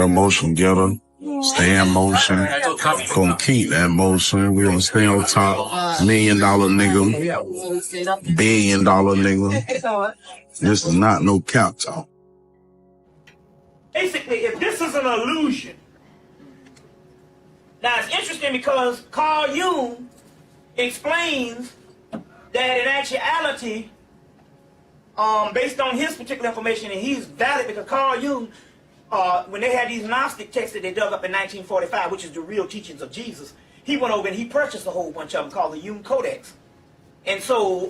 that motion, get her. Stay in motion. Gonna keep that motion. We gonna stay on top. $1 million nigga. $1 billion nigga. This is not no cap talk. Basically, if this is an illusion, now it's interesting because Carl Jung explains that in actuality, based on his particular information, and he's valid because Carl Jung, when they had these Gnostic texts that they dug up in 1945, which is the real teachings of Jesus, he went over and he purchased a whole bunch of them called the Jung Codex. And so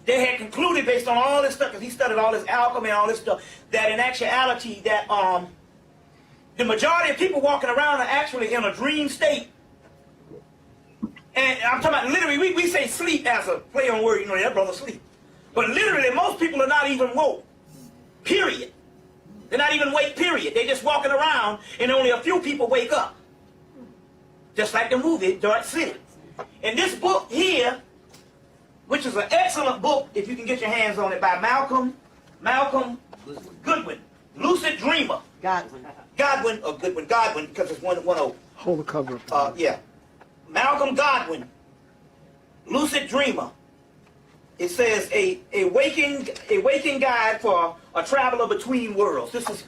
they had concluded based on all this stuff, because he studied all this alchemy and all this stuff, that in actuality that the majority of people walking around are actually in a dream state. And I'm talking about literally, we say sleep as a play on word, you know, that brother sleep. But literally, most people are not even woke, period. They're not even awake, period. They're just walking around, and only a few people wake up. Just like the movie, Dark City. And this book here, which is an excellent book, if you can get your hands on it, by Malcolm Goodwin, Lucid Dreamer. Godwin, because it's one O. Hold the cover up. Yeah. Malcolm Godwin, Lucid Dreamer. It says a waking guide for a traveler between worlds. This is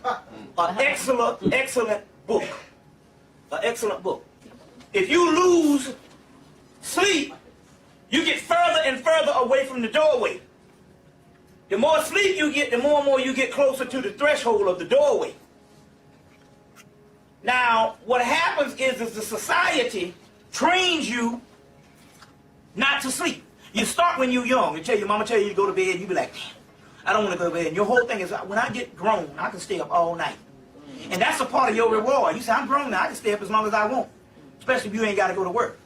an excellent book. An excellent book. If you lose sleep, you get further and further away from the doorway. The more sleep you get, the more and more you get closer to the threshold of the doorway. Now, what happens is the society trains you not to sleep. You start when you're young. You tell your mama tell you to go to bed, you be like, damn, I don't want to go to bed. And your whole thing is, when I get grown, I can stay up all night. And that's a part of your reward. You say, I'm grown now, I can stay up as long as I want. Especially if you ain't got to go to work.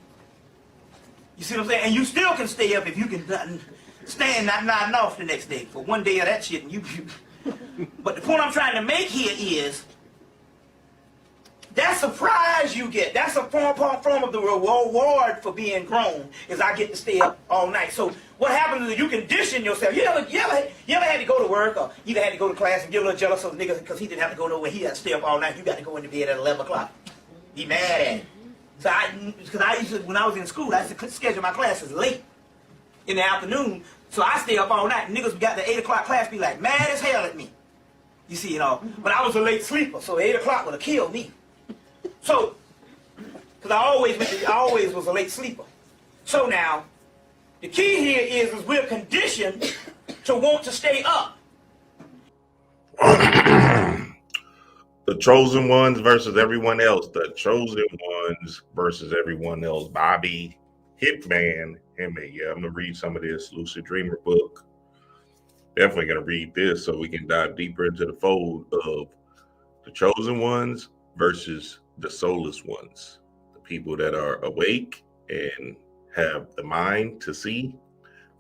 You see what I'm saying? And you still can stay up if you can stand not nodding off the next day for one day of that shit. And you But the point I'm trying to make here is, that surprise you get, that's a form of the reward for being grown, is I get to stay up all night. So what happens is you condition yourself. You ever had to go to work or either had to go to class and get a little jealous of the niggas because he didn't have to go nowhere. He had to stay up all night. You got to go into bed at 11 o'clock. Be mad at him. So because I used to, when I was in school, I used to schedule my classes late in the afternoon. So I stay up all night. Niggas got the 8 o'clock class be like mad as hell at me. You see, but I was a late sleeper, so 8 o'clock would have killed me. So, because I always was a late sleeper. So now, the key here is we're conditioned to want to stay up. The chosen ones versus everyone else. The chosen ones versus everyone else. Bobby Hemmitt. Yeah, I'm going to read some of this Lucid Dreamer book. Definitely going to read this so we can dive deeper into the fold of the chosen ones versus the soulless ones, the people that are awake and have the mind to see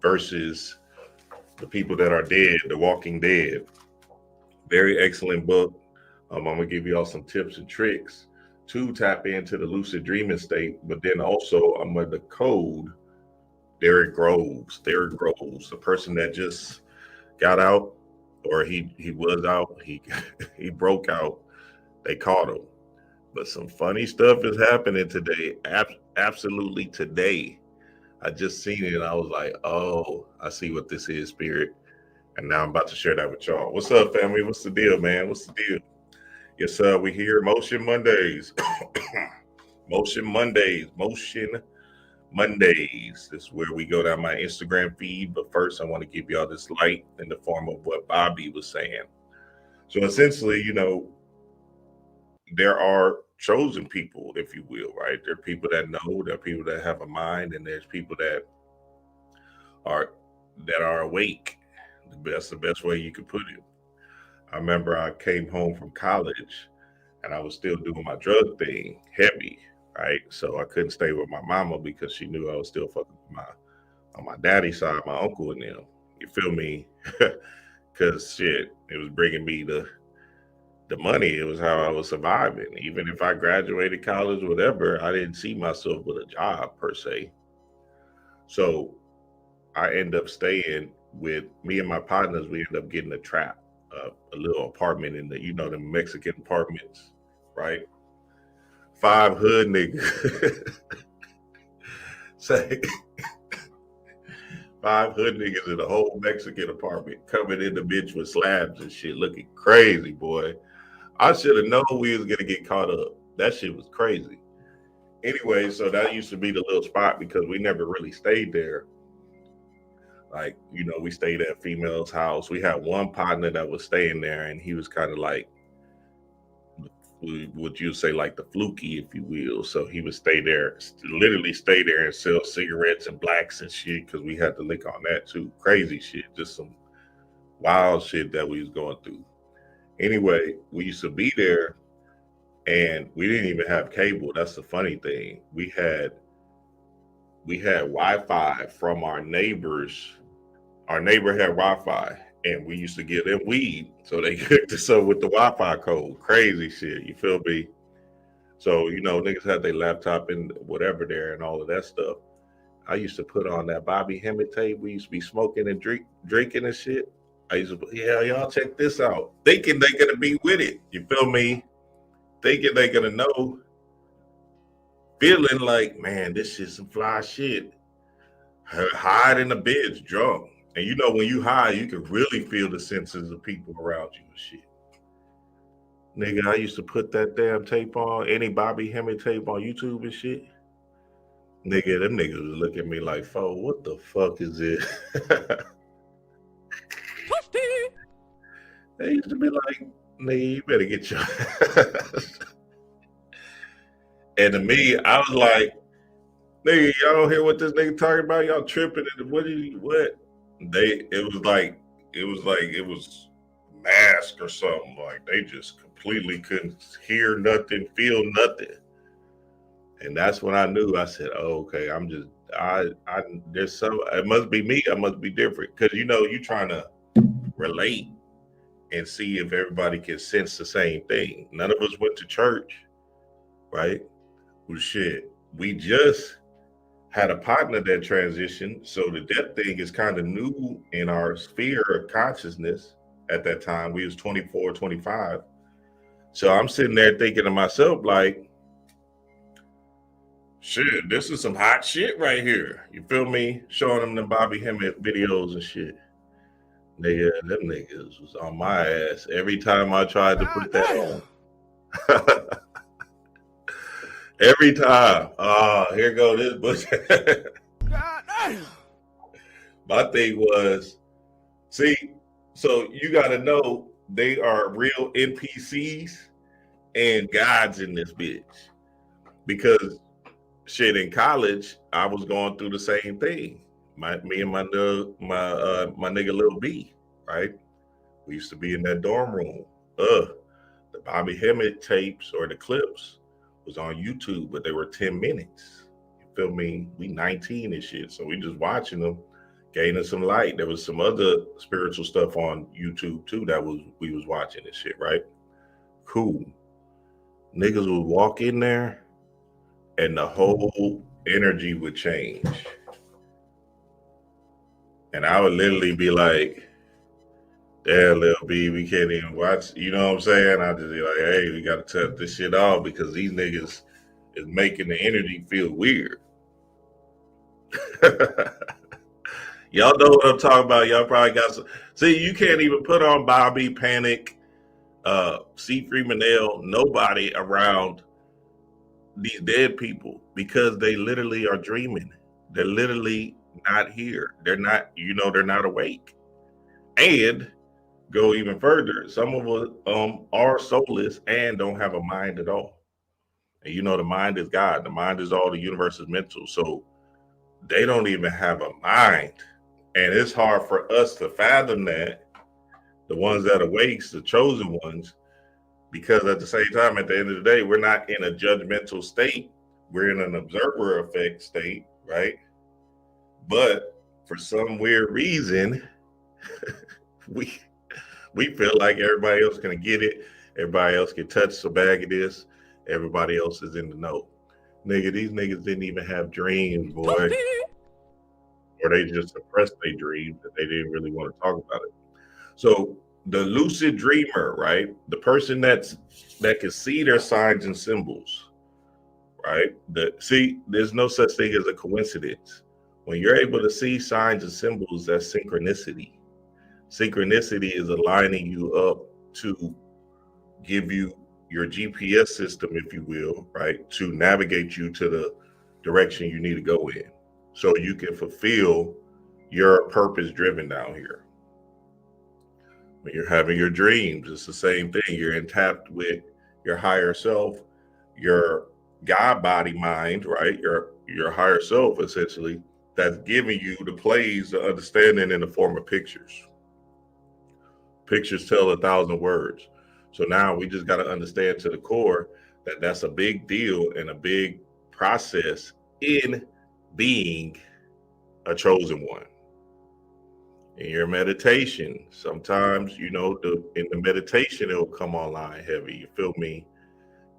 versus the people that are dead, the walking dead. Very excellent book. I'm going to give you all some tips and tricks to tap into the lucid dreaming state, but then also I'm going to code Derek Groves, the person that just got out, or he was out, he broke out, they caught him. But some funny stuff is happening today. Absolutely today. I just seen it and I was like, oh, I see what this is, Spirit. And now I'm about to share that with y'all. What's up, family? What's the deal, man? What's the deal? Yes, we here. Motion Mondays. Motion Mondays. This is where we go down my Instagram feed. But first, I want to give y'all this light in the form of what Bobby was saying. So essentially, there are chosen people, if you will, right? There are people that know, there are people that have a mind, and there's people that are awake. That's the best way you could put it. I remember I came home from college and I was still doing my drug thing heavy, right? So I couldn't stay with my mama because she knew I was still fucking with on my daddy's side, my uncle and them. You feel me? Because shit, it was bringing me the money. It was how I was surviving. Even if I graduated college, whatever, I didn't see myself with a job per se. So I end up staying with me and my partners. We end up getting a trap a little apartment in the, the Mexican apartments, right? 5 hood niggas. Say 5 hood niggas in a whole Mexican apartment coming in the bitch with slabs and shit, looking crazy, boy. I should have known we was gonna get caught up. That shit was crazy. Anyway, so that used to be the little spot because we never really stayed there. Like, we stayed at a female's house. We had one partner that was staying there, and he was kind of like, would you say, like the fluky, if you will. So he would stay there, literally stay there and sell cigarettes and blacks and shit, because we had to lick on that too. Crazy shit, just some wild shit that we was going through. Anyway, we used to be there, and we didn't even have cable. That's the funny thing. We had Wi-Fi from our neighbors. Our neighbor had Wi-Fi, and we used to give them weed, so they hooked us up with the Wi-Fi code. Crazy shit, you feel me? So, niggas had their laptop and whatever there and all of that stuff. I used to put on that Bobby Hemmitt tape. We used to be smoking and drinking and shit. I used to, y'all check this out. Thinking they gonna be with it, you feel me? Thinking they gonna know. Feeling like, man, this shit's some fly shit. Hide in the beds, drunk. And when you high, you can really feel the senses of people around you and shit. Nigga, I used to put that damn tape on, any Bobby Hemmitt tape on YouTube and shit. Nigga, them niggas was looking at me like, "Fo, what the fuck is this?" They used to be like, "Nigga, you better get your..." And to me, I was like, "Nigga, y'all don't hear what this nigga talking about? Y'all tripping? And what? It was mask or something. Like, they just completely couldn't hear nothing, feel nothing." And that's when I knew. I said, "Oh, okay, there's some, it must be me. I must be different." Because you trying to relate and see if everybody can sense the same thing. None of us went to church, right? Well, shit, we just had a partner that transitioned. So the death thing is kind of new in our sphere of consciousness at that time. We was 24, 25. So I'm sitting there thinking to myself, like, shit, this is some hot shit right here. You feel me? Showing them the Bobby Hemmitt videos and shit. Nigga, them niggas was on my ass every time I tried to put that on. Every time. Here go this bush. My thing was, see, so you got to know they are real NPCs and gods in this bitch. Because shit, in college, I was going through the same thing. Me and my nigga Lil B, right? We used to be in that dorm room. The Bobby Hemmitt tapes or the clips was on YouTube, but they were 10 minutes. You feel me? We 19 and shit, so we just watching them, gaining some light. There was some other spiritual stuff on YouTube too that we was watching and shit, right? Cool. Niggas would walk in there and the whole energy would change. And I would literally be like, "Damn, Lil B, we can't even watch." You know what I'm saying? I'd just be like, "Hey, we got to cut this shit off because these niggas is making the energy feel weird." Y'all know what I'm talking about. Y'all probably got some. See, you can't even put on Bobby, Panic, C. Freeman-L, nobody around these dead people because they literally are dreaming. They're literally not here. They're not, they're not awake. And go even further, some of us are soulless and don't have a mind at all. And the mind is God. The mind is all the universe is mental. So they don't even have a mind. And it's hard for us to fathom that, the ones that awakes, the chosen ones, because at the same time, at the end of the day, we're not in a judgmental state. We're in an observer effect state, right? But for some weird reason, we feel like everybody else can get it. Everybody else can touch the bag of this. Everybody else is in the know. Nigga, these niggas didn't even have dreams, boy. Or they just suppressed their dreams that they didn't really want to talk about it. So the lucid dreamer, right? The person that can see their signs and symbols, right? There's no such thing as a coincidence. When you're able to see signs and symbols, that's synchronicity. Synchronicity is aligning you up to give you your GPS system, if you will, right, to navigate you to the direction you need to go in, so you can fulfill your purpose driven down here. When you're having your dreams, it's the same thing. You're in tap with your higher self, your God body mind, right? Your higher self, essentially, that's giving you the plays, the understanding in the form of pictures. Pictures tell 1,000 words. So now we just got to understand to the core that that's a big deal and a big process in being a chosen one. In your meditation, sometimes, in the meditation, it'll come online heavy. You feel me?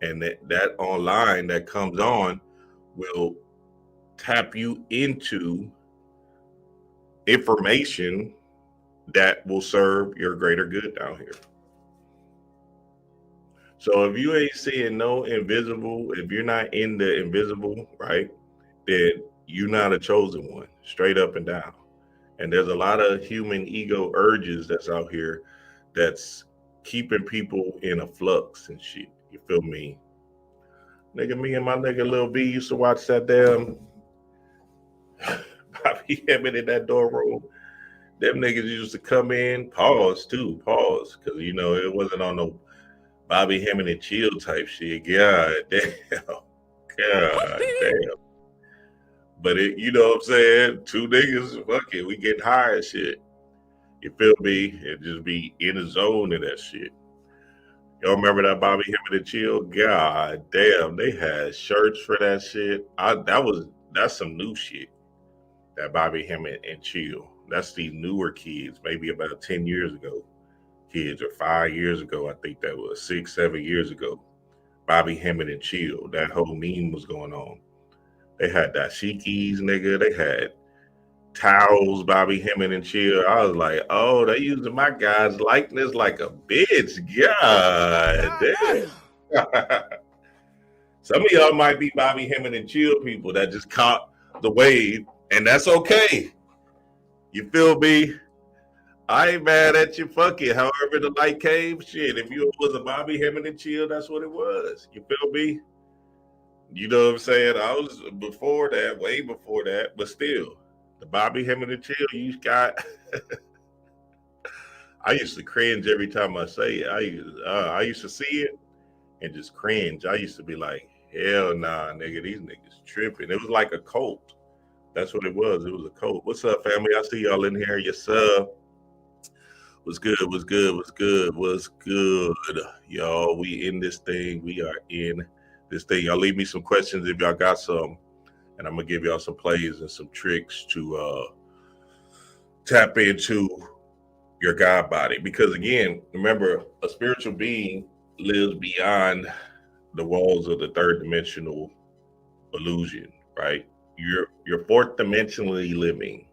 And that online that comes on will tap you into information that will serve your greater good down here. So if you ain't seeing no invisible, if you're not in the invisible, right, then you're not a chosen one, straight up and down. And there's a lot of human ego urges that's out here that's keeping people in a flux and shit. You feel me? Nigga, me and my nigga Lil B used to watch that damn Bobby Hemmitt in that door room. Them niggas used to come in, pause, because, it wasn't on no Bobby Hemmitt and chill type shit. God damn. God damn. But you know what I'm saying? Two niggas, fuck it, we getting high and shit. You feel me? And just be in the zone of that shit. Y'all remember that Bobby Hemmitt and chill? God damn, they had shirts for that shit. That's some new shit. That Bobby Hemmitt and chill. That's these newer kids, maybe about 10 years ago. Kids, or 5 years ago, I think that was 6, 7 years ago. Bobby Hemmitt and chill. That whole meme was going on. They had dashikis, nigga. They had towels, Bobby Hemmitt and chill. I was like, oh, they using my guy's likeness like a bitch. God damn. Some of y'all might be Bobby Hemmitt and chill people that just caught the wave, and that's okay. You feel me? I ain't mad at you. Fuck it. However the light came, shit. If you was a Bobby Hemmitt and chill, that's what it was. You feel me? You know what I'm saying? I was before that, way before that, but still, the Bobby Hemmitt and chill, you got. I used to cringe every time I say it. I used to see it and just cringe. I used to be like, hell nah, nigga, these niggas tripping. It was like a cult. That's what it was. It was a cult. What's up, family? I see y'all in here. Yes, sir. What's good? What's good? What's good? What's good? Y'all, we in this thing. We are in this thing. Y'all leave me some questions if y'all got some. And I'm going to give y'all some plays and some tricks to tap into your God body. Because again, remember, a spiritual being lives beyond the walls of the third dimensional illusion, right? You're fourth dimensionally living.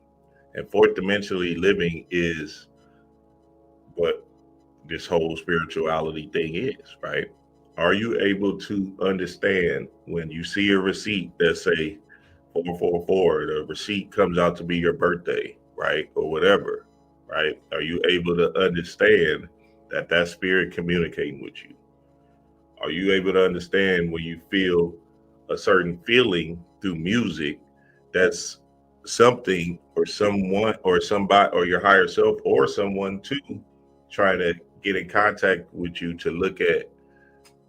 And fourth dimensionally living is what this whole spirituality thing is, right? Are you able to understand when you see a receipt that say 444, the receipt comes out to be your birthday, right? Or whatever, right? Are you able to understand that spirit communicating with you? Are you able to understand when you feel a certain feeling through music that's something or someone or somebody or your higher self or someone to try to get in contact with you to look at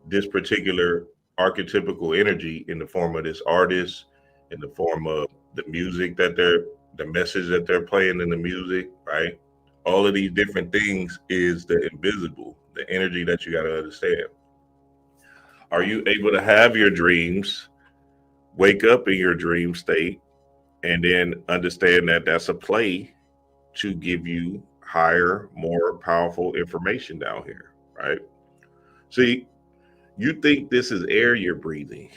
this particular archetypical energy in the form of this artist, in the form of the music the message that they're playing in the music, right? All of these different things is the invisible, the energy that you got to understand. Are you able to have your dreams, wake up in your dream state, and then understand that that's a play to give you higher, more powerful information down here, right? See, you think this is air you're breathing.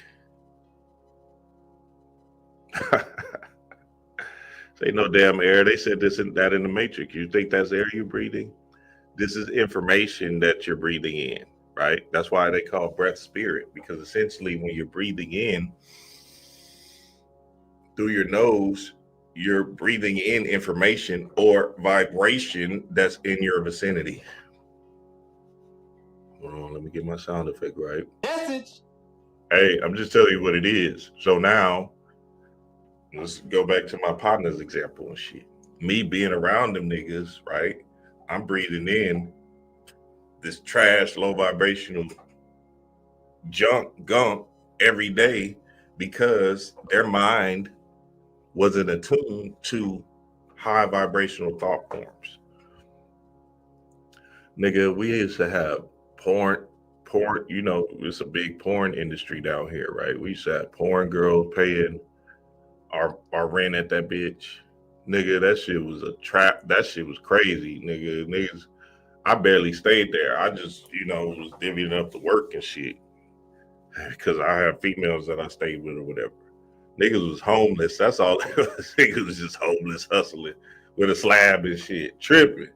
Say no damn air. They said this and that in the Matrix. You think that's air you're breathing? This is information that you're breathing in, right? That's why they call breath spirit, because essentially when you're breathing in through your nose, you're breathing in information or vibration that's in your vicinity. Hold on, let me get my sound effect right. Message. Hey, I'm just telling you what it is. So now, let's go back to my partner's example and shit. Me being around them niggas, right? I'm breathing in this trash, low vibrational gunk every day because their mind wasn't attuned to high vibrational thought forms. Nigga, we used to have porn, you know, it's a big porn industry down here, right? We used to have porn girls paying our rent at that bitch. Nigga, that shit was a trap. That shit was crazy, nigga. Niggas, I barely stayed there. I just, you know, was divvying up the work and shit. Because I have females that I stayed with or whatever. Niggas was homeless. That's all. Niggas was just homeless, hustling with a slab and shit, tripping.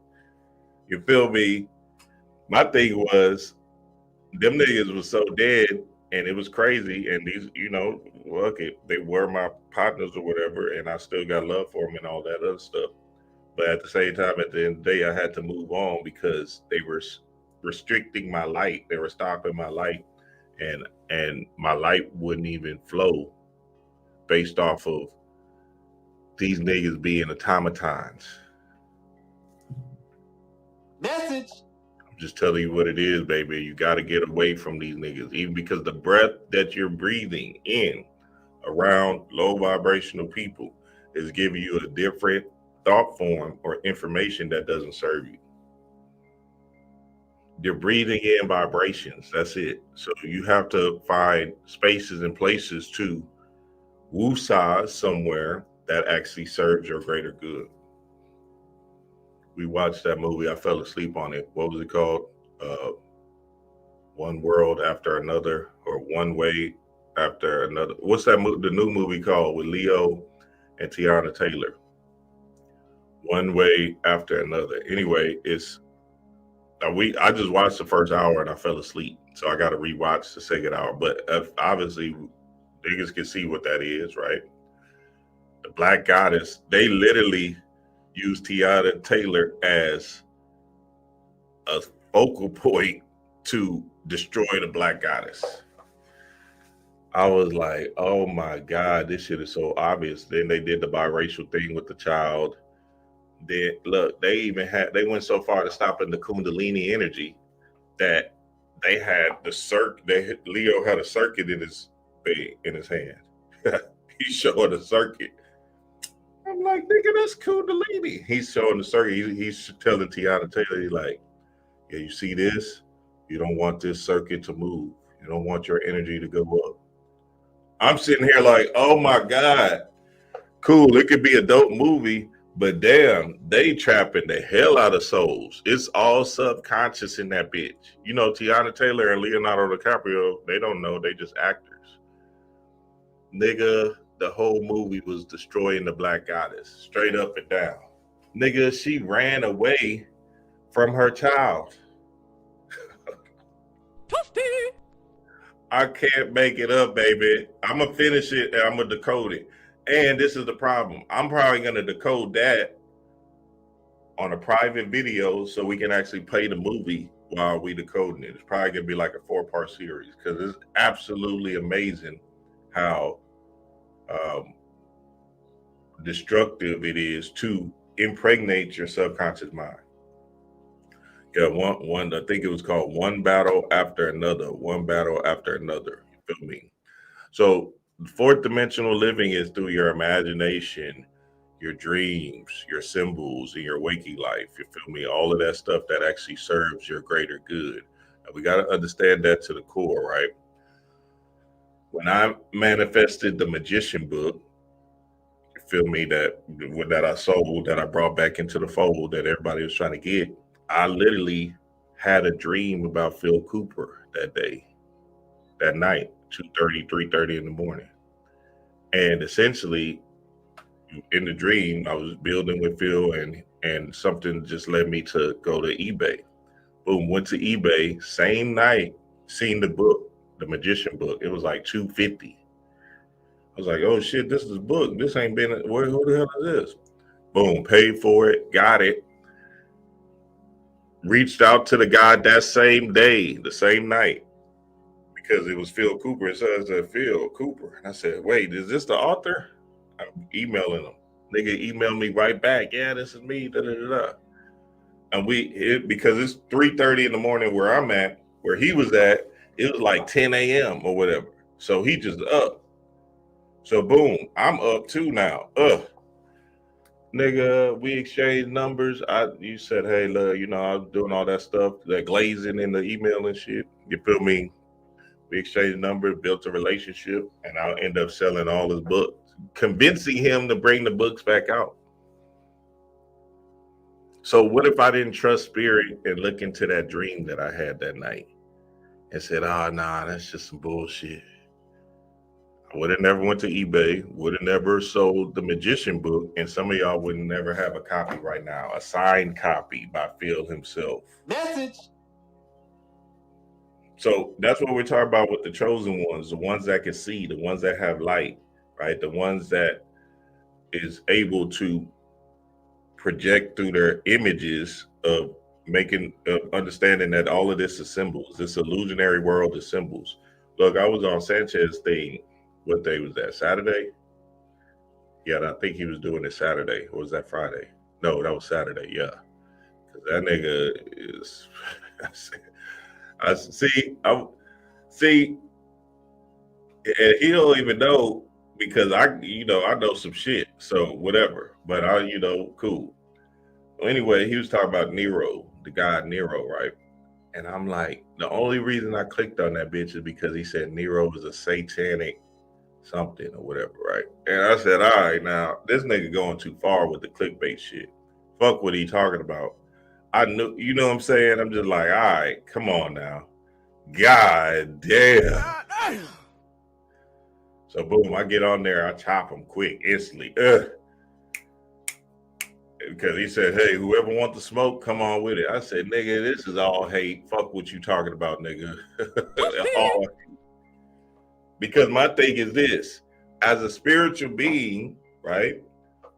You feel me? My thing was, them niggas was so dead, and it was crazy. And these, you know, look, they were my partners or whatever, and I still got love for them and all that other stuff. But at the same time, at the end of the day, I had to move on because they were restricting my light. They were stopping my light, and my light wouldn't even flow based off of these niggas being automatons. Message. I'm just telling you what it is, baby. You got to get away from these niggas, even because the breath that you're breathing in around low vibrational people is giving you a different thought form or information that doesn't serve you. You're breathing in vibrations. That's it. So you have to find spaces and places to woosah somewhere that actually serves your greater good. We watched that movie. I fell asleep on it. What was it called? One World After Another, or One Way After Another. What's that the new movie called with Leo and Tiana Taylor? One Way After Another. Anyway, it's I just watched the first hour and I fell asleep. So I got to rewatch the second hour. But obviously, niggas can see what that is, right? The Black Goddess. They literally used Tiana Taylor as a focal point to destroy the Black Goddess. I was like, oh my God, this shit is so obvious. Then they did the biracial thing with the child. Then look, they went so far to stopping the Kundalini energy that they had Leo had a circuit in his hand. He's showing a circuit. I'm like, nigga, that's Kundalini. He's showing the circuit. He's telling Tiana Taylor, he's like, yeah, you see this? You don't want this circuit to move. You don't want your energy to go up. I'm sitting here like, oh my God, cool. It could be a dope movie, but damn, they trapping the hell out of souls. It's all subconscious in that bitch. You know, Tiana Taylor and Leonardo DiCaprio, they don't know. They just actors. Nigga, the whole movie was destroying the Black Goddess, straight up and down. Nigga, she ran away from her child. I can't make it up, baby. I'm going to finish it and I'm going to decode it. And this is the problem. I'm probably going to decode that on a private video so we can actually play the movie while we decoding it. It's probably going to be like a 4-part series because it's absolutely amazing how destructive it is to impregnate your subconscious mind. Yeah, one. I think it was called One Battle After Another. One Battle After Another. You feel me? So, fourth dimensional living is through your imagination, your dreams, your symbols, and your waking life. You feel me? All of that stuff that actually serves your greater good. And we got to understand that to the core, right? When I manifested the Magician book, you feel me, that I sold, that I brought back into the fold, that everybody was trying to get, I literally had a dream about Phil Cooper that night, 2:30, 3:30 in the morning. And essentially, in the dream, I was building with Phil and something just led me to go to eBay. Boom, went to eBay, same night, seen the book, the magician book. It was like $250. I was like, oh shit, this is a book. This ain't been, who the hell is this? Boom, paid for it, got it. Reached out to the guy that same day, the same night, because it was Phil Cooper. So I said, Phil Cooper. And I said, wait, is this the author? I'm emailing him. Nigga emailed me right back. Yeah, this is me. Da, da, da, da. And because it's 3:30 in the morning where I'm at, where he was at, it was like 10 a.m. or whatever. So he just up. So boom, I'm up too now. Nigga, we exchanged numbers. You said, hey, look, you know, I was doing all that stuff, that glazing in the email and shit. You feel me? We exchanged numbers, built a relationship, and I'll end up selling all his books, convincing him to bring the books back out. So what if I didn't trust spirit and look into that dream that I had that night and said, oh, nah, that's just some bullshit. I would have never went to eBay, would have never sold the magician book, and some of y'all would never have a copy right now, a signed copy by Phil himself. Message. So that's what we're talking about with the chosen ones, the ones that can see, the ones that have light, right? The ones that is able to project through their images of understanding that all of this is symbols. This illusionary world is symbols. Look, I was on Sanchez thing. What day was that? Saturday? Yeah, I think he was doing it Saturday. Or was that Friday? No, that was Saturday. Yeah, because that nigga is. I see, and he don't even know because I know some shit. So whatever, but cool. Anyway, he was talking about Nero, the god Nero, right? And I'm like, the only reason I clicked on that bitch is because he said Nero was a satanic something or whatever, right? And I said, all right, now this nigga going too far with the clickbait shit. Fuck what he talking about. I knew, you know what I'm saying? I'm just like, all right, come on now. God damn. So boom, I get on there, I chop him quick, instantly. Because he said, hey, whoever wants to smoke, come on with it. I said, nigga, this is all hate. Fuck what you talking about, nigga. All hate. Because my thing is this, as a spiritual being, right,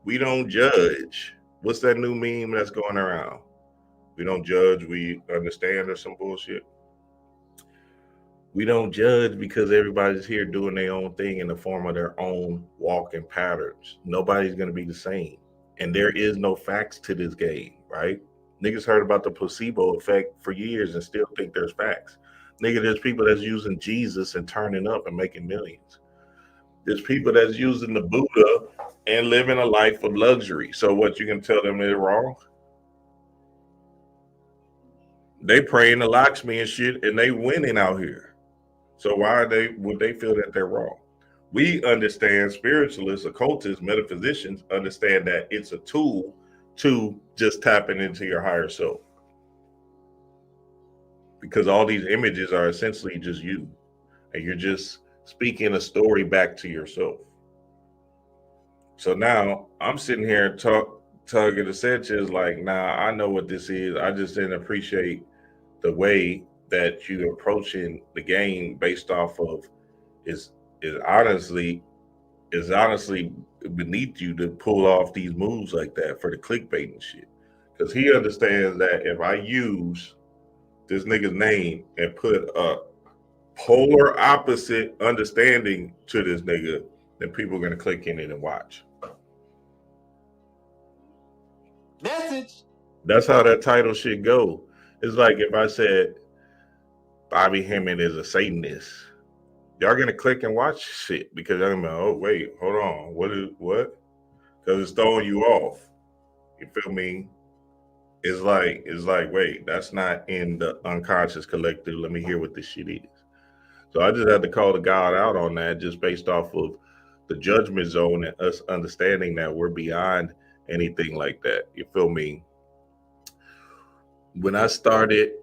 we don't judge. What's that new meme that's going around? We don't judge, we understand, or some bullshit. We don't judge because everybody's here doing their own thing in the form of their own walking patterns. Nobody's going to be the same. And there is no facts to this game, right? Niggas heard about the placebo effect for years and still think there's facts. Nigga, there's people that's using Jesus and turning up and making millions. There's people that's using the Buddha and living a life of luxury. So what, you can tell them they're wrong? They praying to Lakshmi and shit and they winning out here. So why would they feel that they're wrong? We understand, spiritualists, occultists, metaphysicians understand that it's a tool to just tapping into your higher self. Because all these images are essentially just you. And you're just speaking a story back to yourself. So now I'm sitting here talking to Sanchez like, nah, I know what this is. I just didn't appreciate the way that you're approaching the game based off of is honestly beneath you to pull off these moves like that for the clickbait and shit. Because he understands that if I use this nigga's name and put a polar opposite understanding to this nigga, then people are going to click in it and watch. Message. That's how that title should go. It's like if I said Bobby Hemmitt is a Satanist, y'all gonna click and watch shit because y'all gonna be, oh wait, hold on, what? Because it's throwing you off. You feel me? It's like, wait, that's not in the unconscious collective. Let me hear what this shit is. So I just had to call the God out on that, just based off of the judgment zone and us understanding that we're beyond anything like that. You feel me? When I started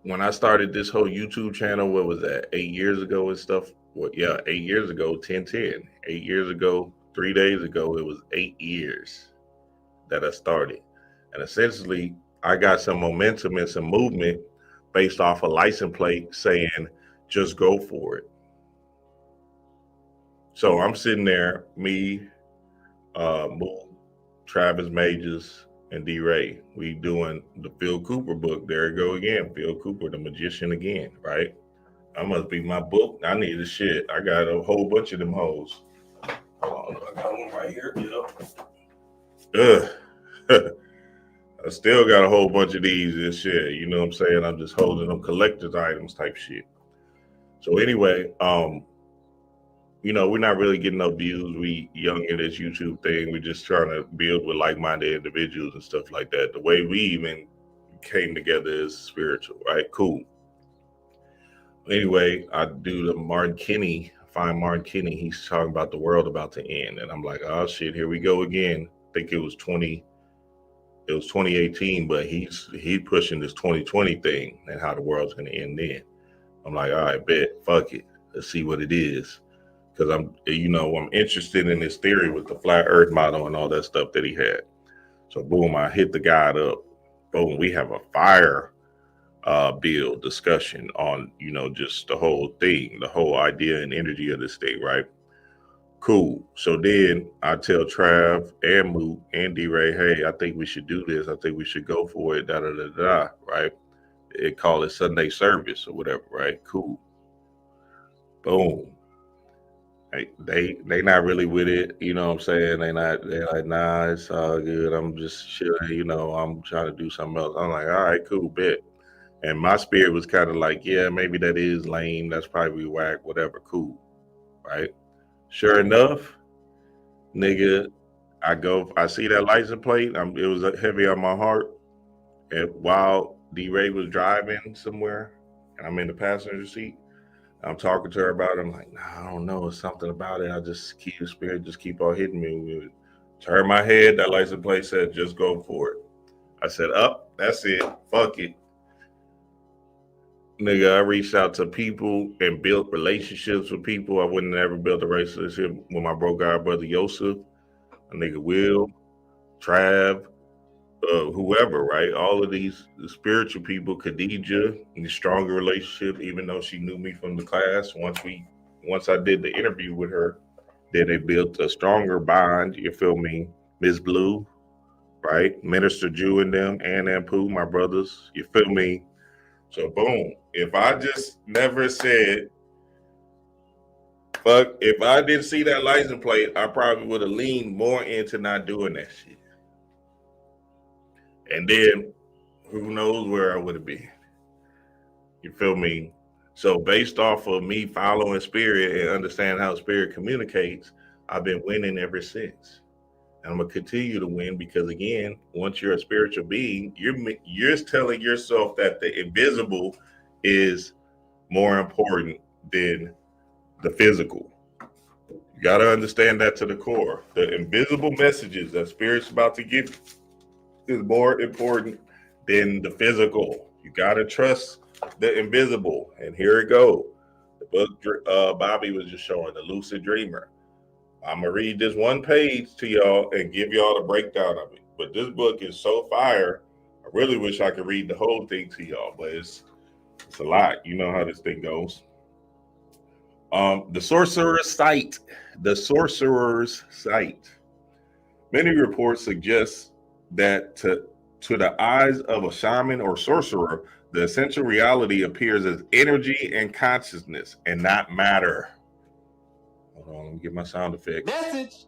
this whole YouTube channel, what was that, 8 years ago and stuff? Well, yeah, 8 years ago, 10-10. 8 years ago, 3 days ago, it was 8 years that I started. And essentially, I got some momentum and some movement based off a license plate saying, just go for it. So I'm sitting there, me, Moon, Travis Majors, and D-Ray. We doing the Phil Cooper book. There it go again. Phil Cooper, the magician again, right? I must be my book. I need this shit. I got a whole bunch of them hoes. Hold on, I got one right here. Yep. I still got a whole bunch of these and shit. You know what I'm saying? I'm just holding them collector's items type shit. So anyway, you know, we're not really getting no views. We young in this YouTube thing. We're just trying to build with like-minded individuals and stuff like that. The way we even came together is spiritual, right? Cool. Anyway, I do the Martin Kinney, find Martin Kinney. He's talking about the world about to end. And I'm like, oh shit, here we go again. I think it was 2018, but he's pushing this 2020 thing and how the world's gonna end then. I'm like, all right, bet, fuck it. Let's see what it is. Because I'm interested in his theory with the flat earth model and all that stuff that he had. So boom, I hit the guide up. Boom, we have a fire build discussion on, you know, just the whole thing, the whole idea and energy of this thing, right? Cool. So then I tell Trav and Moot and D-Ray, hey, I think we should do this. I think we should go for it, da-da-da-da, right? They call it Sunday service or whatever, right? Cool. Boom. They not really with it, you know what I'm saying? They're like, nah, it's all good. I'm just chilling, you know, I'm trying to do something else. I'm like, all right, cool, bet. And my spirit was kind of like, yeah, maybe that is lame. That's probably whack, whatever, cool, right? Sure enough, nigga, I see that license plate. It was heavy on my heart. And while D-Ray was driving somewhere and I'm in the passenger seat, I'm talking to her about it. I'm like, nah, I don't know. It's something about it. I just keep on hitting me. Turn my head. That license plate said, just go for it. I said, up, that's it. Fuck it. Nigga, I reached out to people and built relationships with people. I wouldn't have ever built a relationship with my bro guy brother Yosef, a nigga Will, Trav, whoever, right? All of these spiritual people, Khadija, in a stronger relationship, even though she knew me from the class. Once I did the interview with her, then they built a stronger bond, you feel me? Miss Blue, right? Minister Jew and them, Ann and Pooh, my brothers, you feel me? So boom, if I just never said, fuck, if I didn't see that license plate, I probably would have leaned more into not doing that shit. And then who knows where I would have been. You feel me? So based off of me following spirit and understanding how spirit communicates, I've been winning ever since. And I'm gonna continue to win because again, once you're a spiritual being, you're telling yourself that the invisible is more important than the physical. You gotta understand that to the core. The invisible messages that spirit's about to give is more important than the physical. You gotta trust the invisible. And here it goes. The book Bobby was just showing, The Lucid Dreamer. I'm gonna read this one page to y'all and give y'all the breakdown of it. But this book is so fire. I really wish I could read the whole thing to y'all, but it's a lot. You know how this thing goes. The Sorcerer's Sight. The Sorcerer's Sight. Many reports suggest that to the eyes of a shaman or sorcerer, the essential reality appears as energy and consciousness and not matter. Hold on, let me get my sound effect. Message.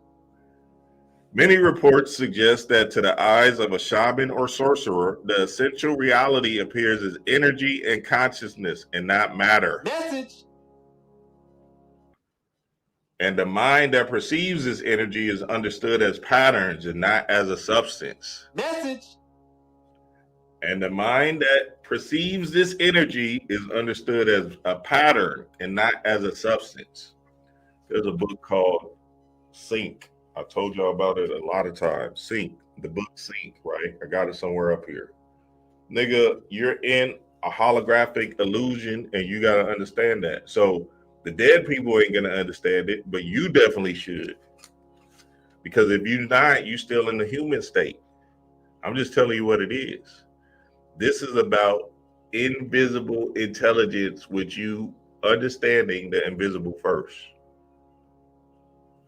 Many reports suggest that to the eyes of a shaman or sorcerer, the essential reality appears as energy and consciousness and not matter. Message. And the mind that perceives this energy is understood as patterns and not as a substance. Message. And the mind that perceives this energy is understood as a pattern and not as a substance. There's a book called Sync. I told y'all about it a lot of times. Sync, the book Sync, right? I got it somewhere up here. Nigga, you're in a holographic illusion and you got to understand that. So the dead people ain't going to understand it, but you definitely should. Because if you're not, you're still in the human state. I'm just telling you what it is. This is about invisible intelligence with you understanding the invisible first.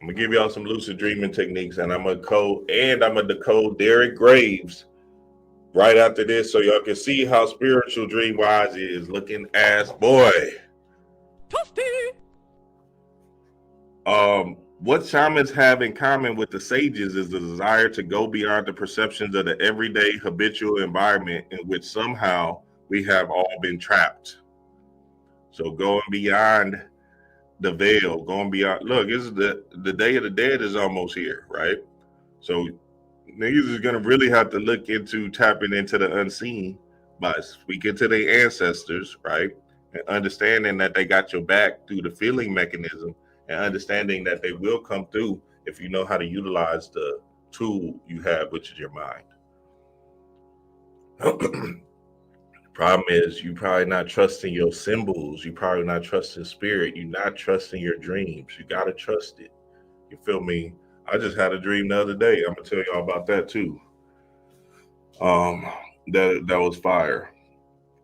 I'm gonna give y'all some lucid dreaming techniques, and I'm gonna decode Derek Graves right after this, so y'all can see how spiritual Dream Wise is looking ass boy. What shamans have in common with the sages is the desire to go beyond the perceptions of the everyday habitual environment in which somehow we have all been trapped. So going beyond the veil, going beyond. Look, this is the Day of the Dead is almost here, right? So niggas is gonna really have to look into tapping into the unseen by speaking to their ancestors, right? And understanding that they got your back through the feeling mechanism, and understanding that they will come through if you know how to utilize the tool you have, which is your mind. Problem is, you probably not trusting your symbols. You probably not trusting spirit. You're not trusting your dreams. You got to trust it. You feel me? I just had a dream the other day. I'm going to tell y'all about that too. That was fire.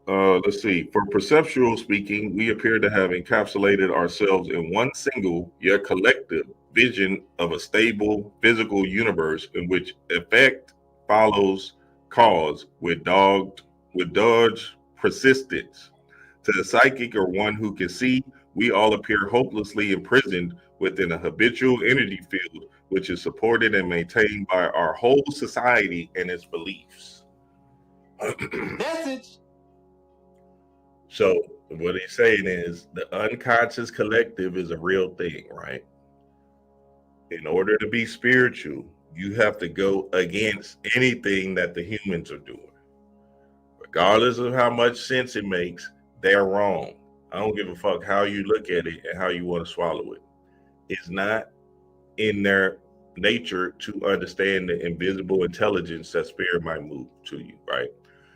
Let's see. For perceptual speaking, we appear to have encapsulated ourselves in one single yet collective vision of a stable physical universe in which effect follows cause with dogged persistence. To the psychic or one who can see, we all appear hopelessly imprisoned within a habitual energy field which is supported and maintained by our whole society and its beliefs. Message. So what he's saying is the unconscious collective is a real thing, right? In order to be spiritual, you have to go against anything that the humans are doing. Regardless of how much sense it makes, they're wrong. I don't give a fuck how you look at it and how you want to swallow it. It's not in their nature to understand the invisible intelligence that spirit might move to you, right?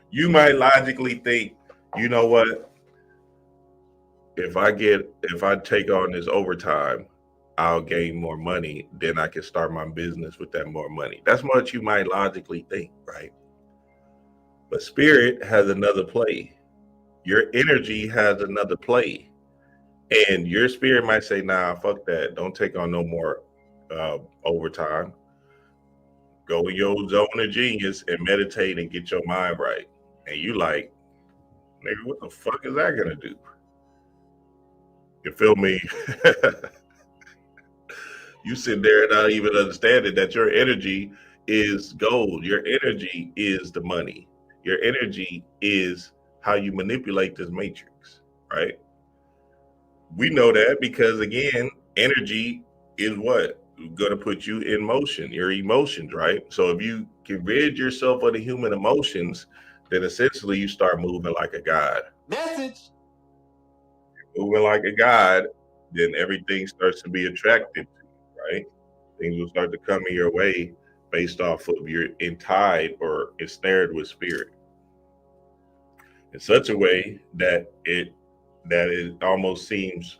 You might logically think, you know what? If I take on this overtime, I'll gain more money, then I can start my business with that more money. That's what you might logically think, right? But spirit has another play. Your energy has another play. And your spirit might say, nah, fuck that. Don't take on no more overtime. Go in your zone of genius and meditate and get your mind right. And you like, nigga, what the fuck is that gonna do? You feel me? You sit there not even understanding that your energy is gold. Your energy is the money. Your energy is how you manipulate this matrix, right? We know that because, again, energy is what? Going to put you in motion, your emotions, right? So if you can rid yourself of the human emotions, then essentially you start moving like a god. Message. Moving like a god, then everything starts to be attracted to you, right? Things will start to come in your way based off of your tied or ensnared with spirit in such a way that it almost seems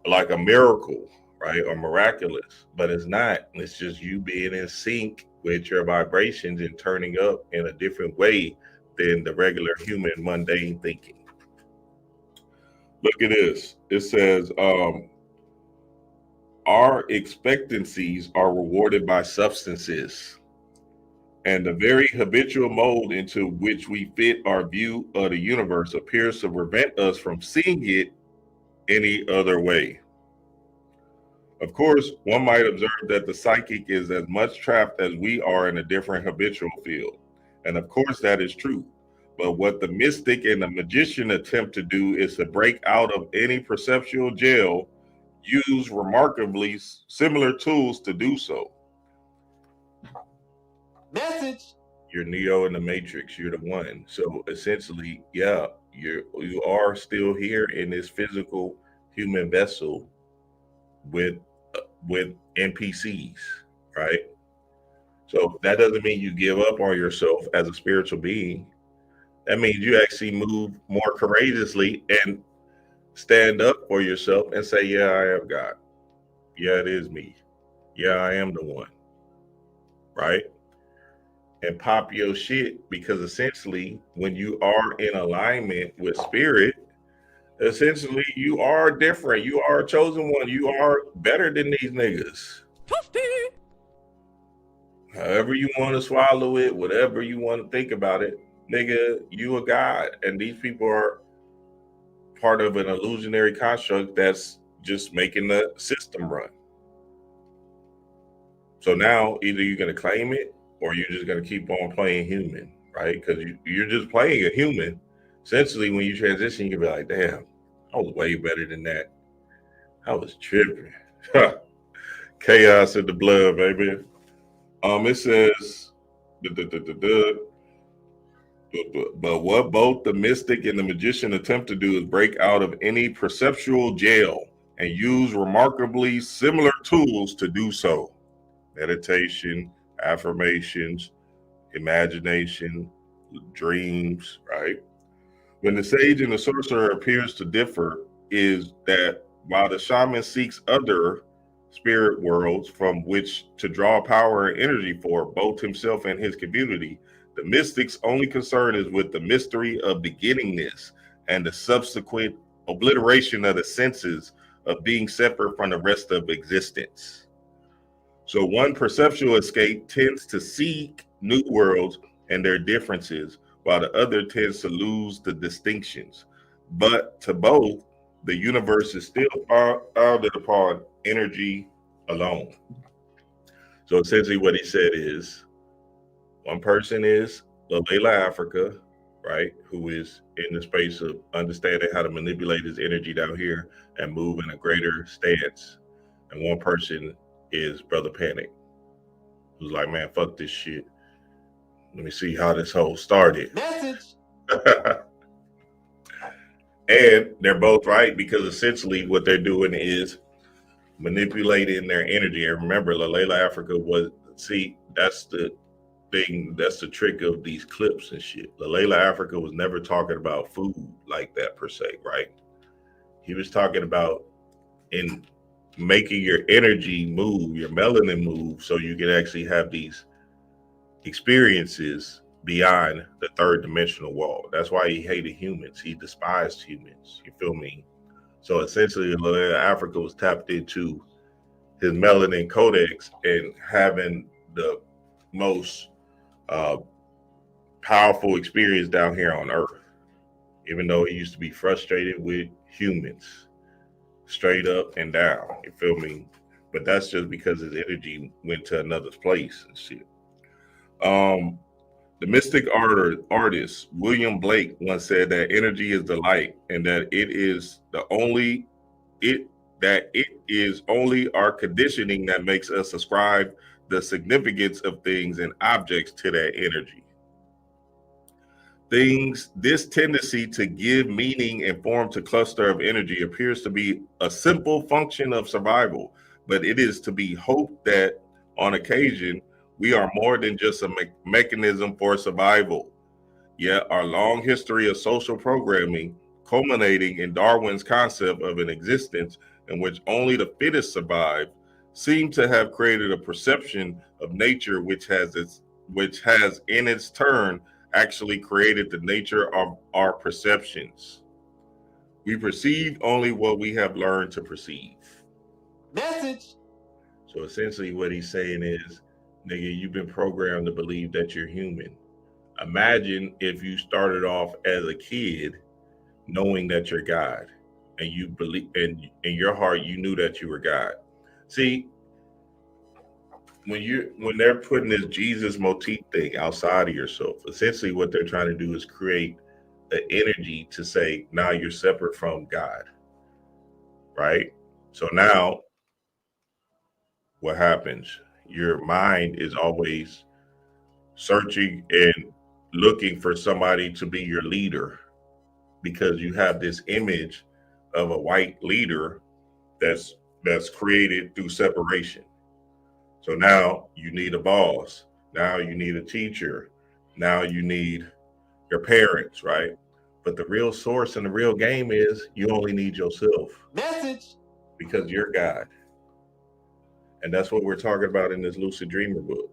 like a miracle, right? Or miraculous, but it's not. It's just you being in sync with your vibrations and turning up in a different way than the regular human mundane thinking. Look at this. It says, our expectancies are rewarded by substances, and the very habitual mold into which we fit our view of the universe appears to prevent us from seeing it any other way. Of course, one might observe that the psychic is as much trapped as we are in a different habitual field. And of course, that is true. But what the mystic and the magician attempt to do is to break out of any perceptual jail, use remarkably similar tools to do so. Message. You're Neo in the Matrix. You're the one. So essentially, yeah, you are still here in this physical human vessel with NPCs, right? So that doesn't mean you give up on yourself as a spiritual being. That means you actually move more courageously and stand up for yourself and say, yeah, I am God. Yeah, it is me. Yeah, I am the one. Right? and pop your shit, because essentially when you are in alignment with spirit, essentially you are different. You are a chosen one. You are better than these niggas. However you want to swallow it, whatever you want to think about it, nigga, you a god. And these people are part of an illusionary construct that's just making the system run. So now either you're going to claim it or you're just going to keep on playing human, right? Because you're just playing a human. Essentially, when you transition, you'll be like, damn, I was way better than that. I was tripping. Chaos in the blood, baby. It says, but what both the mystic and the magician attempt to do is break out of any perceptual jail and use remarkably similar tools to do so. Meditation, affirmations, imagination, dreams, right? When the sage and the sorcerer appears to differ is that while the shaman seeks other spirit worlds from which to draw power and energy for both himself and his community, the mystic's only concern is with the mystery of beginningness and the subsequent obliteration of the senses of being separate from the rest of existence. So one perceptual escape tends to seek new worlds and their differences, while the other tends to lose the distinctions. But to both, the universe is still founded upon energy alone. So essentially what he said is, one person is Layla Africa, right, who is in the space of understanding how to manipulate his energy down here and move in a greater stance. And one person is Brother Panic, who's like, man, fuck this shit. Let me see how this whole started. Message. And they're both right, because essentially what they're doing is manipulating their energy. And remember, Layla Africa was, see, that's the thing, that's the trick of these clips and shit. Layla Africa was never talking about food like that per se, right? He was talking about in making your energy move, your melanin move, so you can actually have these experiences beyond the third dimensional wall. That's why he hated humans. He despised humans. You feel me? So essentially, Africa was tapped into his melanin codex and having the most powerful experience down here on Earth, even though he used to be frustrated with humans, straight up and down. You feel me? But that's just because his energy went to another place and shit. The mystic artist William Blake once said that energy is the light, and that it is only our conditioning that makes us ascribe the significance of things and objects to that energy. This tendency to give meaning and form to cluster of energy appears to be a simple function of survival, but it is to be hoped that on occasion we are more than just a mechanism for survival. Yet our long history of social programming, culminating in Darwin's concept of an existence in which only the fittest survive, seem to have created a perception of nature which has in its turn actually created the nature of our perceptions. We perceive only what we have learned to perceive. Message. So essentially what he's saying is, nigga, you've been programmed to believe that you're human. Imagine if you started off as a kid knowing that you're God, and you believe, and in your heart you knew that you were God. See, when they're putting this Jesus motif thing outside of yourself, essentially what they're trying to do is create an energy to say, now you're separate from God, right? So now what happens? Your mind is always searching and looking for somebody to be your leader, because you have this image of a white leader that's created through separation. So now you need a boss. Now you need a teacher. Now you need your parents, right? But the real source and the real game is you only need yourself. Message. Because you're God. And that's what we're talking about in this Lucid Dreamer book.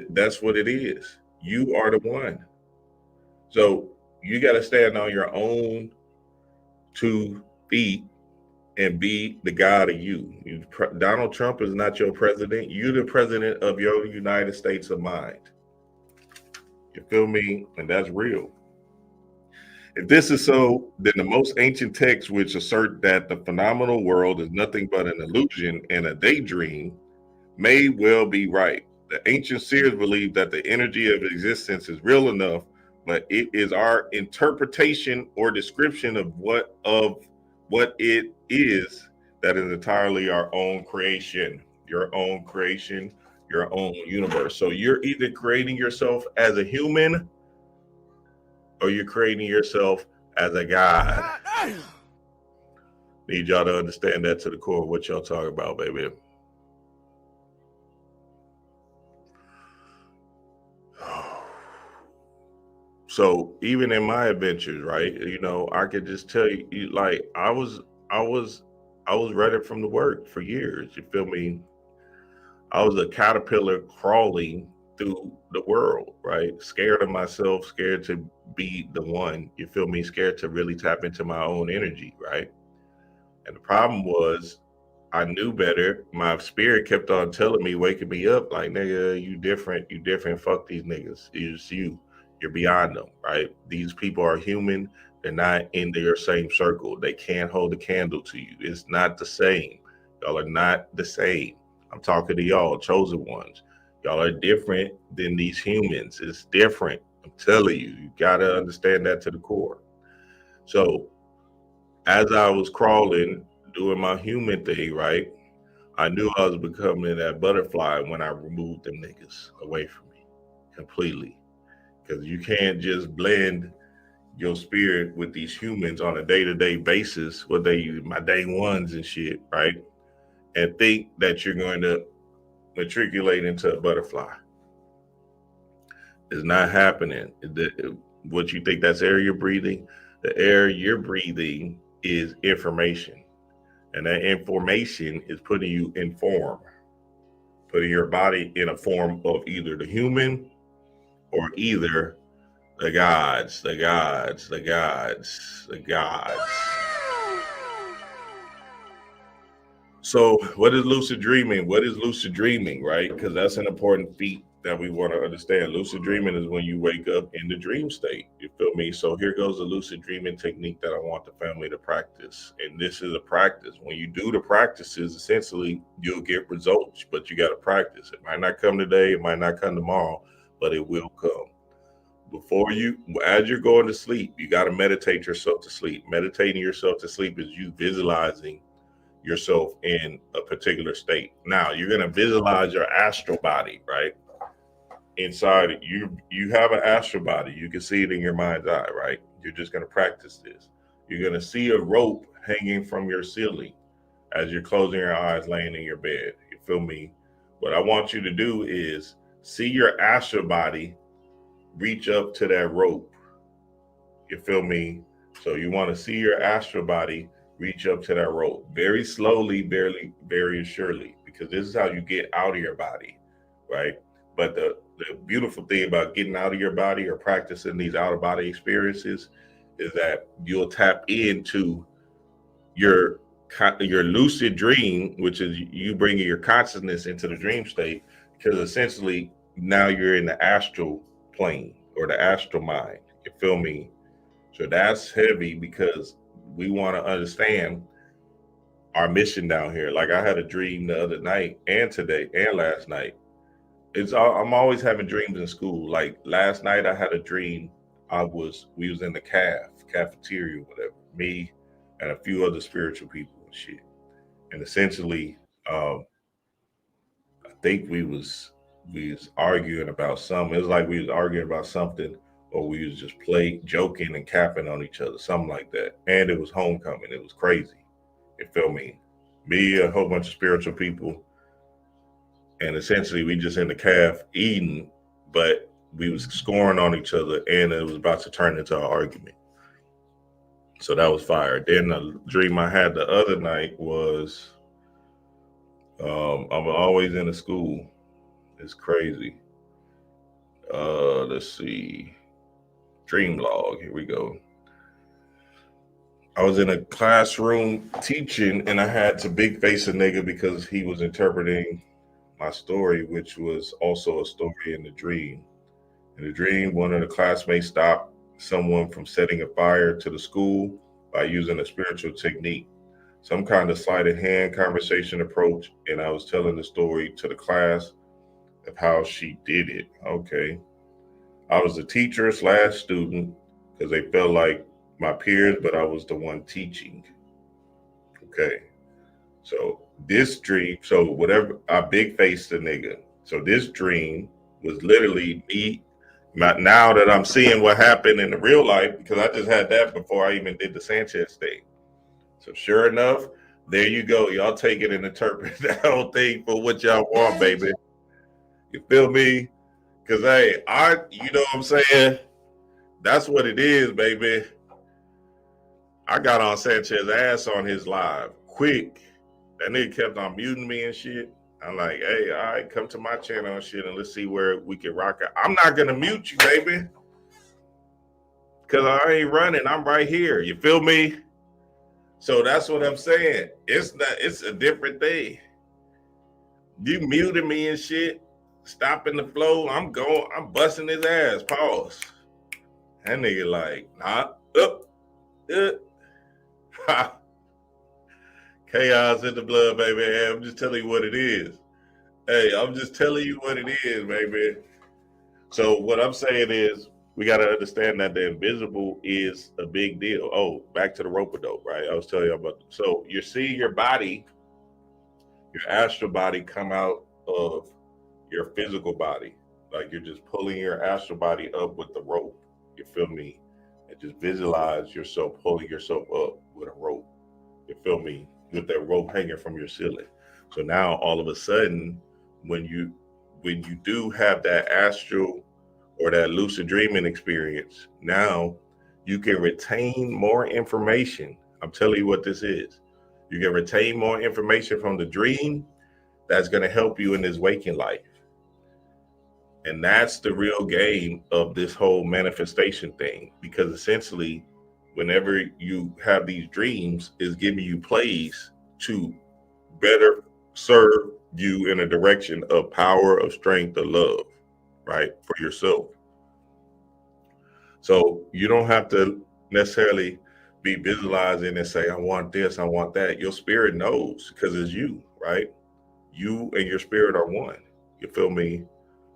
That's what it is. You are the one. So you got to stand on your own 2 feet and be the God of you. Donald Trump is not your president. You're the president of your United States of mind. You feel me? And that's real. If this is so, then the most ancient texts which assert that the phenomenal world is nothing but an illusion and a daydream may well be right. The ancient seers believe that the energy of existence is real enough, but it is our interpretation or description of what it is that is entirely our own creation, your own creation, your own universe. So you're either creating yourself as a human or you're creating yourself as a God. Need y'all to understand that to the core of what y'all talk about, baby. So even in my adventures, right, you know, I could just tell you, like, I was ready from the work for years. You feel me? I was a caterpillar crawling through the world, right? Scared of myself, scared to be the one. You feel me? Scared to really tap into my own energy, right? And the problem was, I knew better. My spirit kept on telling me, waking me up, like, nigga, you different, fuck these niggas. It's you. You're beyond them, right? These people are human. They're not in your same circle. They can't hold a candle to you. It's not the same. Y'all are not the same. I'm talking to y'all, chosen ones. Y'all are different than these humans. It's different. I'm telling you, you gotta understand that to the core. So as I was crawling, doing my human thing, right? I knew I was becoming that butterfly when I removed them niggas away from me completely. Because you can't just blend your spirit with these humans on a day-to-day basis, what they use, my day ones and shit, right? And think that you're going to matriculate into a butterfly. It's not happening. What you think that's air you're breathing, the air you're breathing is information. And that information is putting you in form, putting your body in a form of either the human or either the gods. So what is lucid dreaming? What is lucid dreaming, right? Because that's an important feat that we want to understand. Lucid dreaming is when you wake up in the dream state. You feel me? So here goes the lucid dreaming technique that I want the family to practice. And this is a practice. When you do the practices, essentially, you'll get results, but you got to practice. It might not come today, it might not come tomorrow, but it will come. As you're going to sleep, you got to meditate yourself to sleep. Meditating yourself to sleep is you visualizing yourself in a particular state. Now you're going to visualize your astral body, right? Inside you have an astral body. You can see it in your mind's eye, right? You're just going to practice this. You're going to see a rope hanging from your ceiling as you're closing your eyes, laying in your bed. You feel me? What I want you to do is see your astral body reach up to that rope. You feel me? So you want to see your astral body reach up to that rope very slowly, very surely, because this is how you get out of your body, right? But the beautiful thing about getting out of your body or practicing these out of body experiences is that you'll tap into your lucid dream, which is you bringing your consciousness into the dream state, because essentially now you're in the astral plane or the astral mind. You feel me? So that's heavy because we want to understand our mission down here. Like I had a dream the other night and today and last night. I'm always having dreams in school. Like last night I had a dream. We was in the cafeteria, whatever. Me and a few other spiritual people and shit. And essentially, I think we was arguing about something. It was like we was arguing about something, or we was just joking and capping on each other, something like that. And it was homecoming. It was crazy. You feel me? Me, a whole bunch of spiritual people, and essentially we just in the caf eating, but we was scoring on each other, and it was about to turn into an argument. So that was fire. Then the dream I had the other night was I'm always in a school. It's crazy. Let's see. Dream log. Here we go. I was in a classroom teaching, and I had to big face a nigga because he was interpreting my story, which was also a story in the dream. In the dream, one of the classmates stopped someone from setting a fire to the school by using a spiritual technique, some kind of sleight of hand conversation approach, and I was telling the story to the class of how she did it. Okay. I was a teacher / student because they felt like my peers, but I was the one teaching. Okay. So this dream, so whatever, I big faced the nigga. So this dream was literally me. Now that I'm seeing what happened in the real life, because I just had that before I even did the Sanchez thing. So sure enough, there you go. Y'all take it and interpret the whole thing for what y'all want, baby. You feel me? Because, hey, you know what I'm saying? That's what it is, baby. I got on Sanchez ass on his live quick. That nigga kept on muting me and shit. I'm like, hey, all right, come to my channel and shit, and let's see where we can rock it. I'm not gonna mute you, baby, because I ain't running. I'm right here. You feel me? So that's what I'm saying. It's a different thing. You muted me and shit, stopping the flow. I'm busting his ass. Pause. That nigga like, nah, chaos in the blood, baby. Hey, I'm just telling you what it is. Hey, I'm just telling you what it is, baby. So what I'm saying is we got to understand that the invisible is a big deal. Oh, back to the rope-a-dope, right? I was telling you about. So you see your body, your astral body come out of your physical body. Like you're just pulling your astral body up with the rope. You feel me? And just visualize yourself pulling yourself up with a rope. You feel me? With that rope hanging from your ceiling. So now all of a sudden, when you do have that astral or that lucid dreaming experience, now you can retain more information. I'm telling you what this is. You can retain more information from the dream that's going to help you in this waking life. And that's the real game of this whole manifestation thing, because essentially, whenever you have these dreams, is giving you plays to better serve you in a direction of power, of strength, of love, right, for yourself. So you don't have to necessarily be visualizing and say, I want this, I want that. Your spirit knows because it's you, right? You and your spirit are one. You feel me?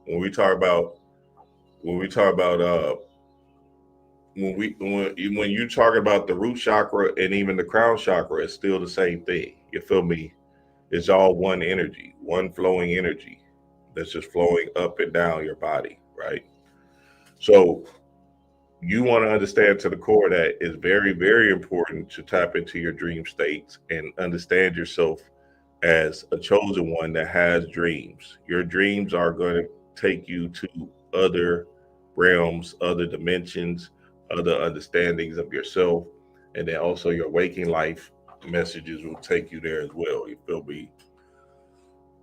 When you talk about when you talk about the root chakra and even the crown chakra, it's still the same thing. You feel me? It's all one energy, one flowing energy that's just flowing up and down your body, right? So you want to understand to the core that it's very, very important to tap into your dream states and understand yourself as a chosen one that has dreams. Your dreams are going to take you to other realms, other dimensions, other understandings of yourself. And then also your waking life messages will take you there as well. You feel me?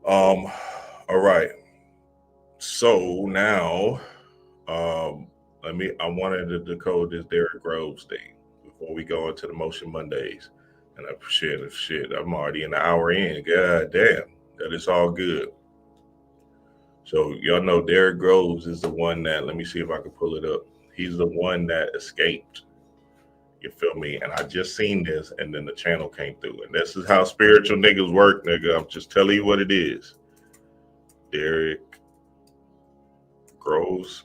All right. So now, I wanted to decode this Derrick Groves thing before we go into the Motion Mondays. And I'm already an hour in. God damn, that is all good. So y'all know Derrick Groves is the one that, let me see if I can pull it up. He's the one that escaped. You feel me? And I just seen this, and then the channel came through. And this is how spiritual niggas work, nigga. I'm just telling you what it is. Derrick Groves.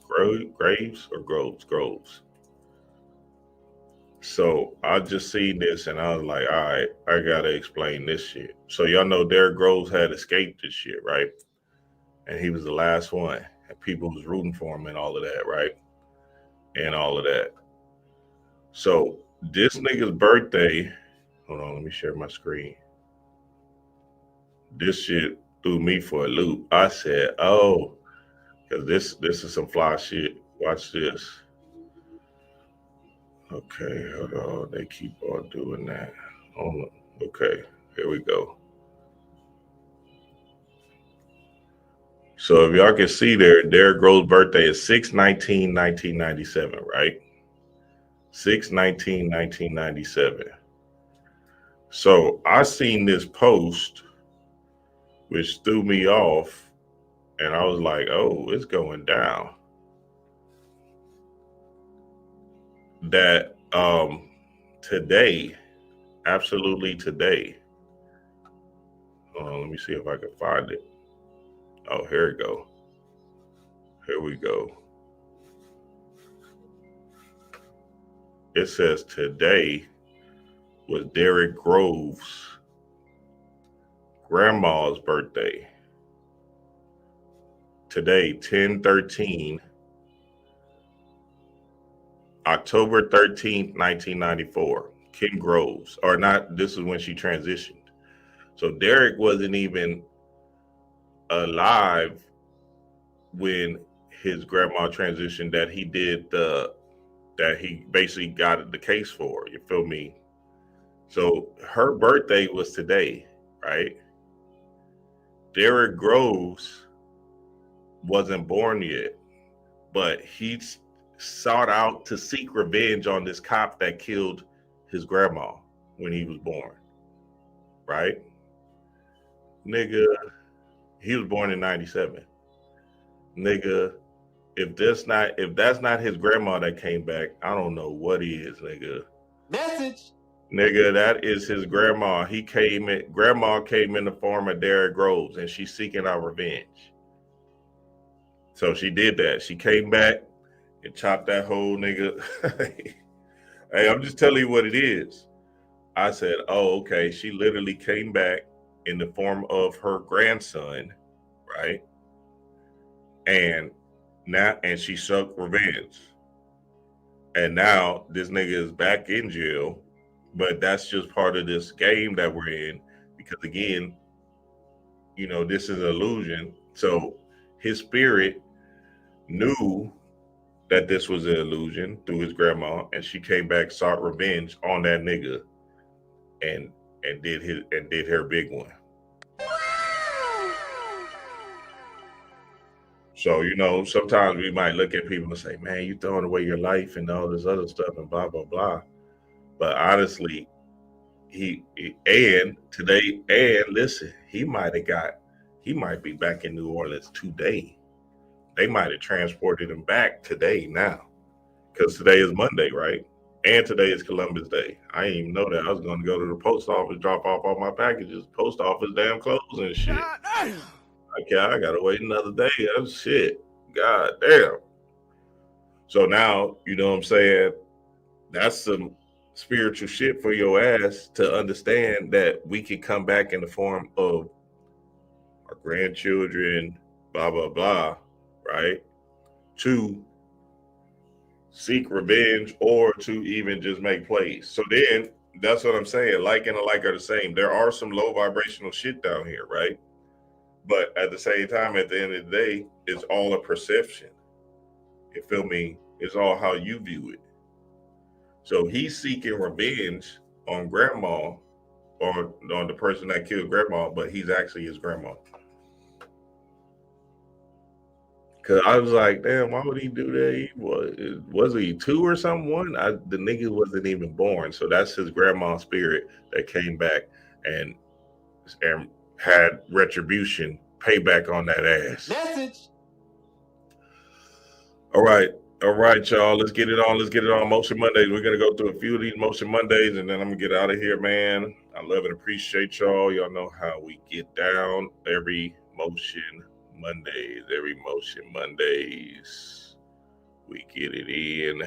So I just seen this, and I was like, all right, I gotta explain this shit. So y'all know Derrick Groves had escaped this shit, right? And he was the last one, and people was rooting for him and all of that, right? And all of that. So this nigga's birthday, hold on, let me share my screen. This shit threw me for a loop. I said, oh, because this is some fly shit. Watch this. Okay, hold on. They keep on doing that. Hold on. Okay, here we go. So if y'all can see there, Derrick Rose's birthday is 6/19/1997, right? 6/19/1997. So I seen this post, which threw me off, and I was like, oh, it's going down. That today, absolutely today. Let me see if I can find it. Oh, here we go. Here we go. It says today was Derrick Grove's grandma's birthday. Today, 10/13, October 13th, 1994. Kim Groves, or not, this is when she transitioned. So Derrick wasn't even alive when his grandma transitioned, that he did that he basically got the case for, you feel me? So her birthday was today, right? Derrick Groves wasn't born yet, but he sought out to seek revenge on this cop that killed his grandma when he was born, right? Nigga, he was born in 97. Nigga, if that's not his grandma that came back, I don't know what is, nigga. Message. Nigga, that is his grandma. Grandma came in the form of Derrick Groves, and she's seeking out revenge. So she did that. She came back and chopped that whole nigga. Hey, I'm just telling you what it is. I said, oh, okay. She literally came back in the form of her grandson, right? And she sought revenge. And now this nigga is back in jail, but that's just part of this game that we're in, because again, you know, this is an illusion. So his spirit knew that this was an illusion through his grandma, and she came back, sought revenge on that nigga, and did her big one. So, you know, sometimes we might look at people and say, man, you throwing away your life and all this other stuff and blah, blah, blah. But honestly, he might be back in New Orleans today. They might have transported him back today now, because today is Monday, right? And today is Columbus Day. I didn't even know that. I was going to go to the post office, drop off all my packages. Post office damn closed and shit. Okay, I gotta wait another day. That's shit. God damn. So now, you know what I'm saying? That's some spiritual shit for your ass to understand that we can come back in the form of our grandchildren, blah, blah, blah, right? To seek revenge or to even just make plays. So then that's what I'm saying. Like and alike are the same. There are some low vibrational shit down here, right? But at the same time, at the end of the day, it's all a perception. You feel me? It's all how you view it. So he's seeking revenge on grandma, or on the person that killed grandma, but he's actually his grandma. Cause I was like, damn, why would he do that? Was he 2 or something? The nigga wasn't even born. So that's his grandma's spirit that came back and had retribution, payback on that ass. Message. All right, y'all. Let's get it on. Motion Mondays. We're gonna go through a few of these Motion Mondays, and then I'm gonna get out of here, man. I love and appreciate y'all. Y'all know how we get down every Motion Mondays. We get it in.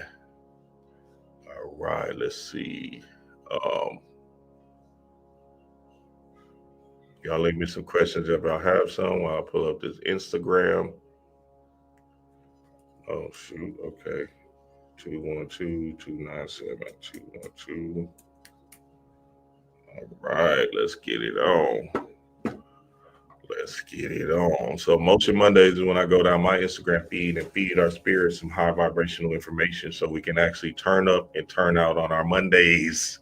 All right. Let's see. Y'all leave me some questions if I have some while I pull up this Instagram. Oh, shoot. Okay. 212-297-212. All right. Let's get it on. So Motion Mondays is when I go down my Instagram feed and feed our spirits some high vibrational information so we can actually turn up and turn out on our Mondays,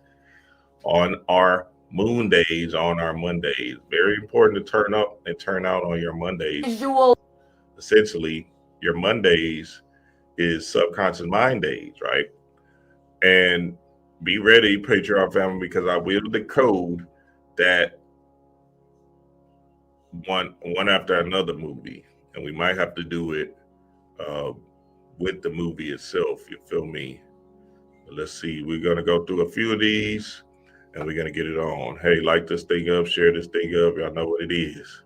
on our moon days, on our Mondays. Very important to turn up and turn out on your Mondays. essentially your Mondays is subconscious mind days, right? And be ready, Patreon family, because I will decode that one after another movie, and we might have to do it with the movie itself. You feel me? Let's see. We're gonna go through a few of these, and we're gonna get it on. Hey, like this thing up, share this thing up. Y'all know what it is.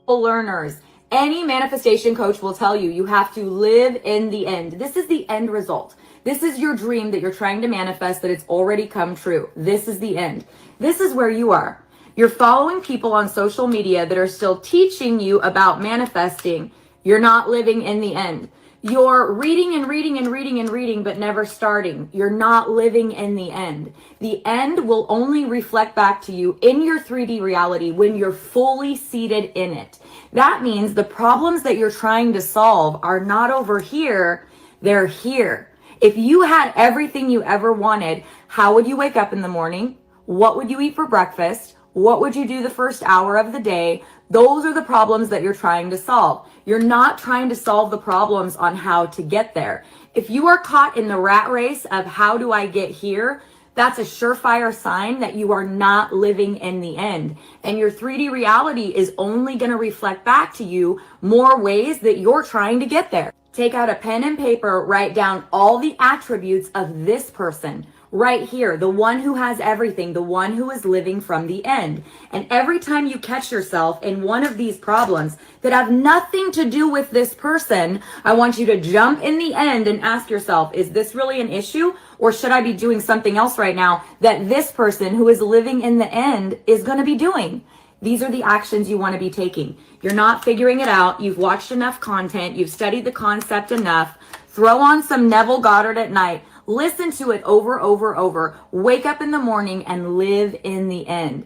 Learners. Any manifestation coach will tell you you have to live in the end. This is the end result. This is your dream that you're trying to manifest, that it's already come true. This is the end. This is where you are. You're following people on social media that are still teaching you about manifesting. You're not living in the end. You're reading and reading and reading and reading, but never starting. You're not living in the end. The end will only reflect back to you in your 3D reality when you're fully seated in it. That means the problems that you're trying to solve are not over here, they're here. If you had everything you ever wanted, how would you wake up in the morning? What would you eat for breakfast? What would you do the first hour of the day? Those are the problems that you're trying to solve. You're not trying to solve the problems on how to get there. If you are caught in the rat race of how do I get here, that's a surefire sign that you are not living in the end. And your 3D reality is only going to reflect back to you more ways that you're trying to get there. Take out a pen and paper, write down all the attributes of this person right here, the one who has everything, the one who is living from the end. And every time you catch yourself in one of these problems that have nothing to do with this person, I want you to jump in the end and ask yourself, is this really an issue? Or should I be doing something else right now that this person who is living in the end is going to be doing? These are the actions you want to be taking. You're not figuring it out. You've watched enough content. You've studied the concept enough. Throw on some Neville Goddard at night. Listen to it over. Wake up in the morning and live in the end.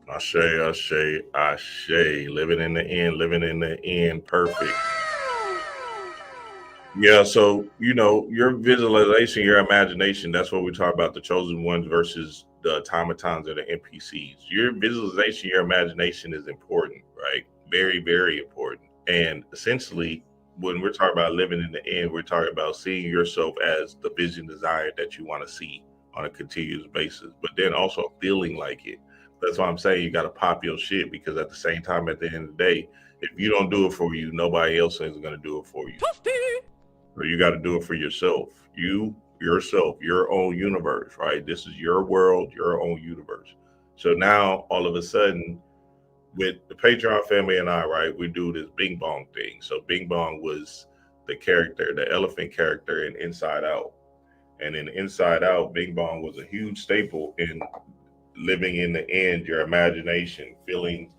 Ashe. Living in the end. Perfect. Yeah, so, your visualization, your imagination, that's what we talk about, the chosen ones versus the automatons or the NPCs. Your visualization, your imagination is important, right? Very, very important. And essentially, when we're talking about living in the end, we're talking about seeing yourself as the vision desire that you want to see on a continuous basis, but then also feeling like it. That's why I'm saying you got to pop your shit, because at the same time, at the end of the day, if you don't do it for you, nobody else is going to do it for you. So you got to do it for yourself. Yourself, your own universe, right? This is your world, your own universe. So now all of a sudden, with the Patreon family and I, right, we do this Bing Bong thing. So Bing Bong was the character, the elephant character in Inside Out. And in Inside Out, Bing Bong was a huge staple in living in the end, your imagination, feeling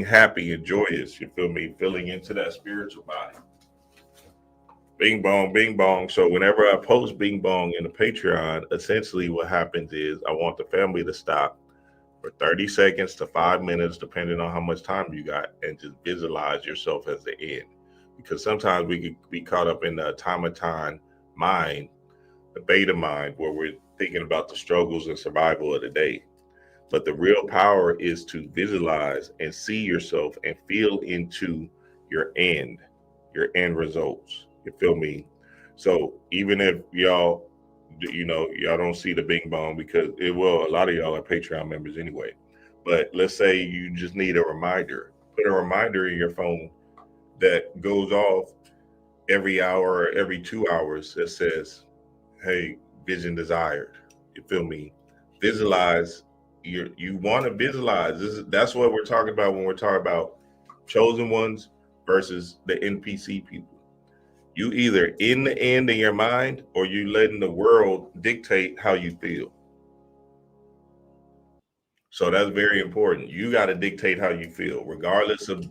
happy and joyous, you feel me? Feeling into that spiritual body. Bing Bong, Bing Bong. So whenever I post Bing Bong in the Patreon, essentially what happens is I want the family to stop for 30 seconds to 5 minutes, depending on how much time you got, and just visualize yourself as the end. Because sometimes we could be caught up in the automaton mind, the beta mind, where we're thinking about the struggles and survival of the day. But the real power is to visualize and see yourself and feel into your end results. You feel me? So even if y'all don't see the Bing Bong, because a lot of y'all are Patreon members anyway. But let's say you just need a reminder. Put a reminder in your phone that goes off every hour or every 2 hours that says, hey, vision desired. You feel me? Visualize. You want to visualize. That's what we're talking about when we're talking about chosen ones versus the NPC people. You either in the end in your mind, or you letting the world dictate how you feel. So that's very important. You got to dictate how you feel, regardless of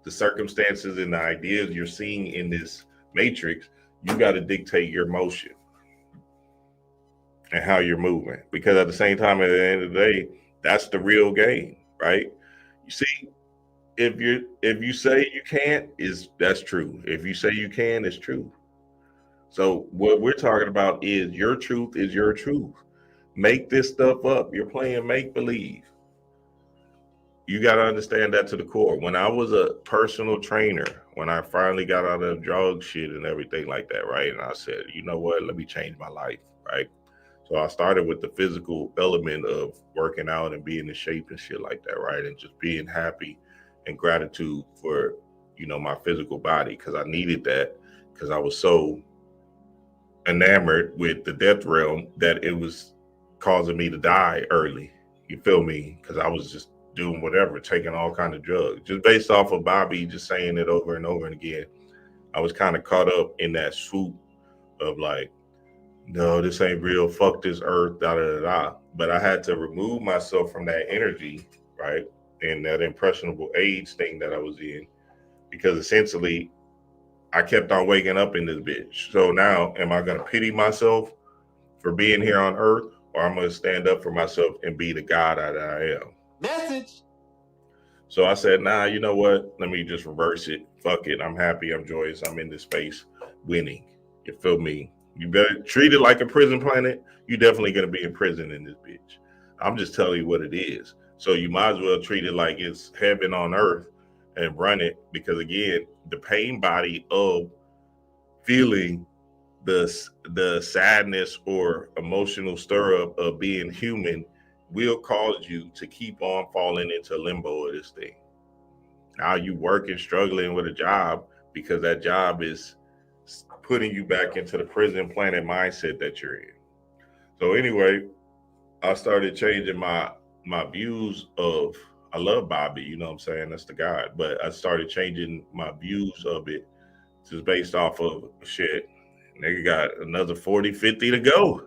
the circumstances and the ideas you're seeing in this matrix. You got to dictate your motion and how you're moving, because at the same time, at the end of the day, that's the real game, right? You see, if you say you can't, that's true. If you say you can, it's true. So what we're talking about is your truth is your truth. Make this stuff up. You're playing make believe. you got to understand that to the core. When I was a personal trainer, when I finally got out of drug shit and everything like that, right? And I said, you know what? Let me change my life, right? So I started with the physical element of working out and being in shape and shit like that, right? And just being happy and gratitude for, you know, my physical body, because I needed that, because I was so enamored with the death realm that it was causing me to die early. You feel me? Because I was just doing whatever, taking all kind of drugs, just based off of Bobby just saying it over and over and again. I was kind of caught up in that swoop of like, no, this ain't real, fuck this earth, da da da. But I had to remove myself from that energy, right? And that impressionable age thing that I was in, because essentially I kept on waking up in this bitch. So now, am I gonna pity myself for being here on earth, or I'm gonna stand up for myself and be the God that I am? Message. So I said, nah, you know what? Let me just reverse it. Fuck it. I'm happy. I'm joyous. I'm in this space winning. You feel me? You better treat it like a prison planet. You're definitely going to be in prison in this bitch. I'm just telling you what it is. So you might as well treat it like it's heaven on earth and run it. Because again, the pain body of feeling the sadness or emotional stir up of being human will cause you to keep on falling into limbo of this thing. Now you working, struggling with a job because that job is putting you back into the prison planet mindset that you're in. So anyway, I started changing my views of, I love Bobby, you know what I'm saying? That's the guy. But I started changing my views of it just based off of shit. Nigga got another 40, 50 to go.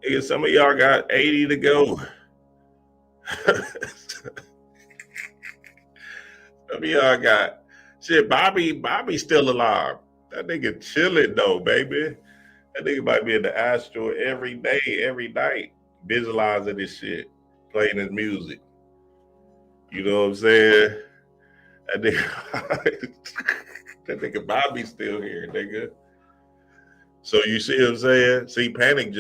Nigga, some of y'all got 80 to go. Some of y'all got shit. Bobby's still alive. That nigga chilling though, baby. That nigga might be in the astral every day, every night, visualizing this shit, playing his music. You know what I'm saying? That nigga, that nigga Bobby's still here, nigga. So you see what I'm saying? See, Panic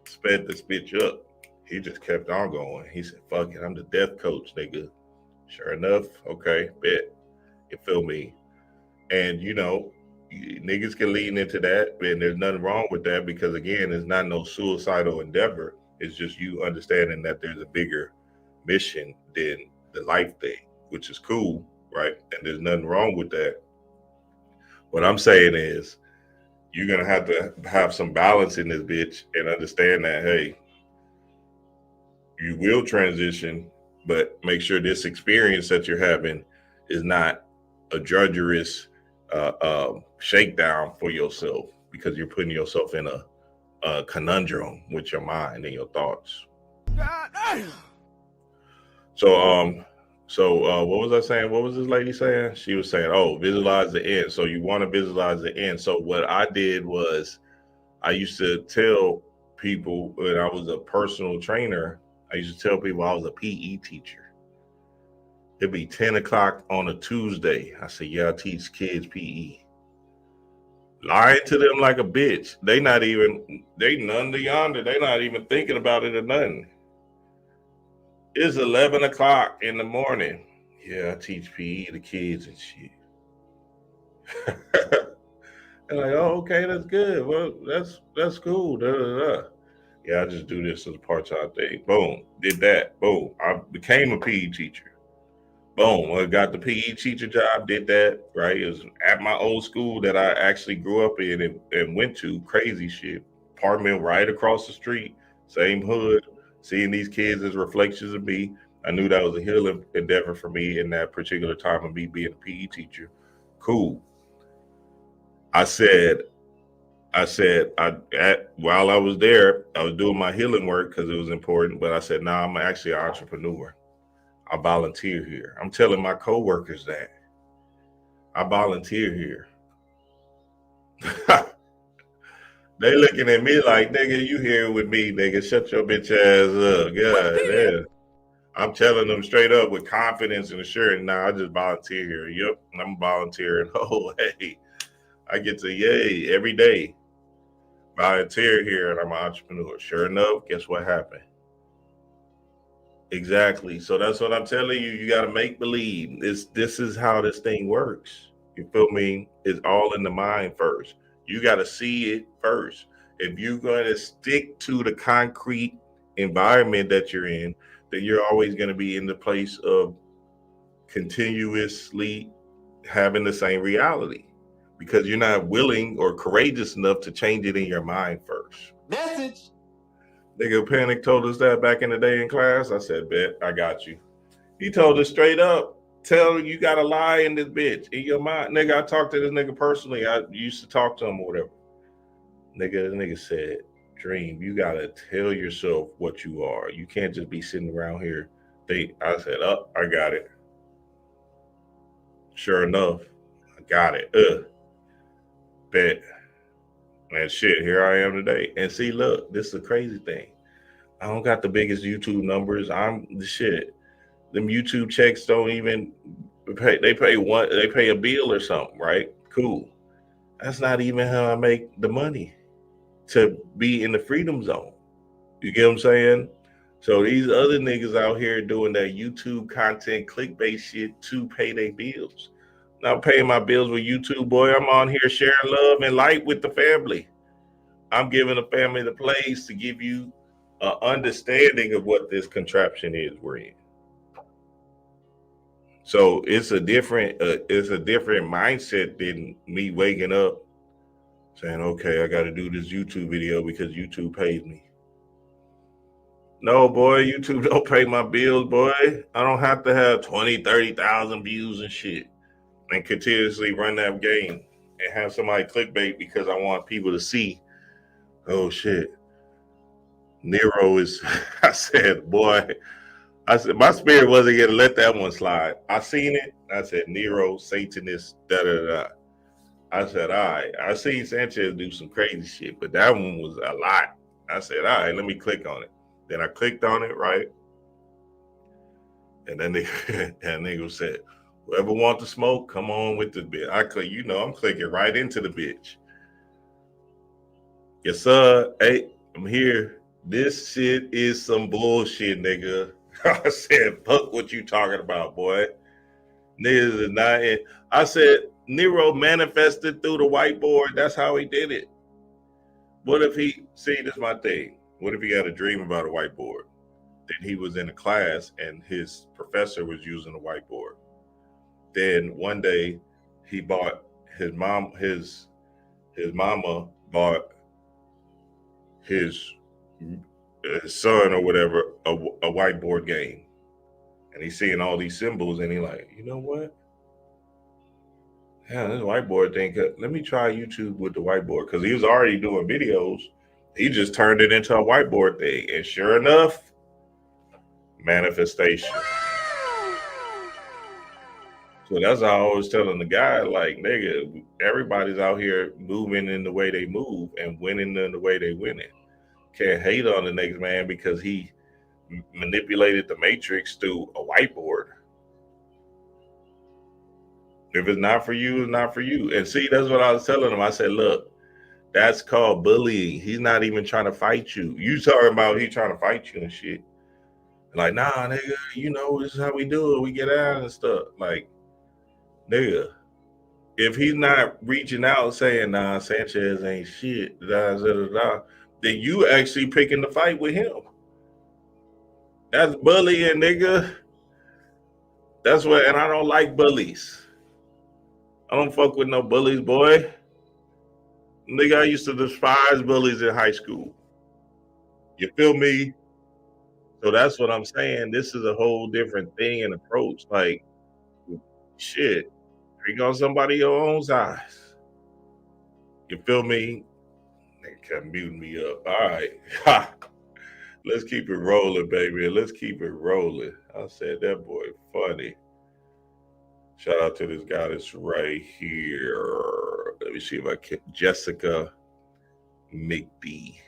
sped this bitch up. He just kept on going. He said, fuck it, I'm the death coach, nigga. Sure enough, okay, bet. You feel me? And you know, niggas can lean into that, and there's nothing wrong with that, because again, it's not no suicidal endeavor. It's just you understanding that there's a bigger mission than the life thing, which is cool, right? And there's nothing wrong with that. What I'm saying is, you're gonna have to have some balance in this bitch and understand that, hey, you will transition, but make sure this experience that you're having is not a drudgerous shakedown for yourself, because you're putting yourself in a conundrum with your mind and your thoughts. So what was I saying? What was this lady saying? She was saying, oh, visualize the end. So you want to visualize the end. So what I did was, I used to tell people when I was a personal trainer, I used to tell people I was a PE teacher. It'd be 10 o'clock on a Tuesday. I said, yeah, I teach kids PE. Lying to them like a bitch. They none to yonder. They not even thinking about it or nothing. It's 11 o'clock in the morning. Yeah, I teach PE to kids and shit. And like, oh, okay, that's good. Well, that's cool. Da, da, da. Yeah, I just do this as a part-time thing. Boom, did that. Boom, I became a PE teacher. Boom, I got the PE teacher job, did that, right? It was at my old school that I actually grew up in and went to. Crazy shit. Apartment right across the street, same hood. Seeing these kids as reflections of me, I knew that was a healing endeavor for me in that particular time of me being a PE teacher. Cool. I said, while I was there, I was doing my healing work because it was important. But I said, nah, I'm actually an entrepreneur. I volunteer here. I'm telling my coworkers that I volunteer here. They looking at me like, nigga, you here with me, nigga. Shut your bitch ass up. God damn. I'm telling them straight up with confidence and assurance, nah, I just volunteer here. Yep, I'm volunteering. Oh, hey, I get to yay every day. Volunteer here and I'm an entrepreneur. Sure enough, guess what happened? Exactly. So that's what I'm telling you. You got to make believe. This is how this thing works. You feel me? It's all in the mind first. You got to see it first. If you're going to stick to the concrete environment that you're in, then you're always going to be in the place of continuously having the same reality, because you're not willing or courageous enough to change it in your mind first. Message. Nigga Panic told us that back in the day in class. I said, bet, I got you. He told us straight up, tell you got to lie in this bitch, in your mind. Nigga, I talked to this nigga personally. I used to talk to him or whatever. Nigga said, Dream, you got to tell yourself what you are. You can't just be sitting around here. I said, oh, I got it. Sure enough, I got it. Bet. And shit, here I am today. And see, look, this is the crazy thing. I don't got the biggest YouTube numbers. I'm the shit. Them YouTube checks don't even pay. They pay a bill or something, right? Cool. That's not even how I make the money to be in the freedom zone. You get what I'm saying? So these other niggas out here doing that YouTube content, clickbait shit to pay their bills. Not paying my bills with YouTube, boy. I'm on here sharing love and light with the family. I'm giving the family the place to give you an understanding of what this contraption is we're in. So it's a different mindset than me waking up saying, okay, I got to do this YouTube video because YouTube pays me. No, boy, YouTube don't pay my bills, boy. I don't have to have 20, 30,000 views and shit and continuously run that game and have somebody clickbait because I want people to see, oh shit, Nero is, I said, my spirit wasn't going to let that one slide. I seen it. I said, Nero, Satanist, da-da-da. I said, all right. I seen Sanchez do some crazy shit, but that one was a lot. I said, all right, let me click on it. Then I clicked on it, right? And then nigga said, whoever want to smoke, come on with the bitch. I'm clicking right into the bitch. Yes, sir. Hey, I'm here. This shit is some bullshit, nigga. I said, fuck what you talking about, boy. Niggas is not in. I said, Nero manifested through the whiteboard. That's how he did it. What if this is my thing. What if he had a dream about a whiteboard? Then he was in a class and his professor was using a whiteboard. Then one day he bought his mama bought his son or whatever a whiteboard game. And he's seeing all these symbols and he's like, you know what? Yeah, this whiteboard thing, let me try YouTube with the whiteboard, because he was already doing videos. He just turned it into a whiteboard thing. And sure enough, manifestation. So that's how I was telling the guy, like, nigga, everybody's out here moving in the way they move and winning in the way they win it. Can't hate on the next man because he manipulated the matrix through a whiteboard. If it's not for you, it's not for you. And see, that's what I was telling him. I said, look, that's called bullying. He's not even trying to fight you. You talking about he trying to fight you and shit. Like, nah, nigga, this is how we do it. We get out and stuff. Like, nigga, if he's not reaching out saying, nah, Sanchez ain't shit, then you actually picking the fight with him. That's bullying, nigga. That's what, and I don't like bullies. I don't fuck with no bullies, boy. Nigga, I used to despise bullies in high school. You feel me? So that's what I'm saying. This is a whole different thing and approach. Like, shit, bring on somebody your own size. You feel me? They kept muting me up. All right. Let's keep it rolling, baby. Let's keep it rolling. I said that boy funny. Shout out to this guy that's right here. Let me see if I can. Jessica McD.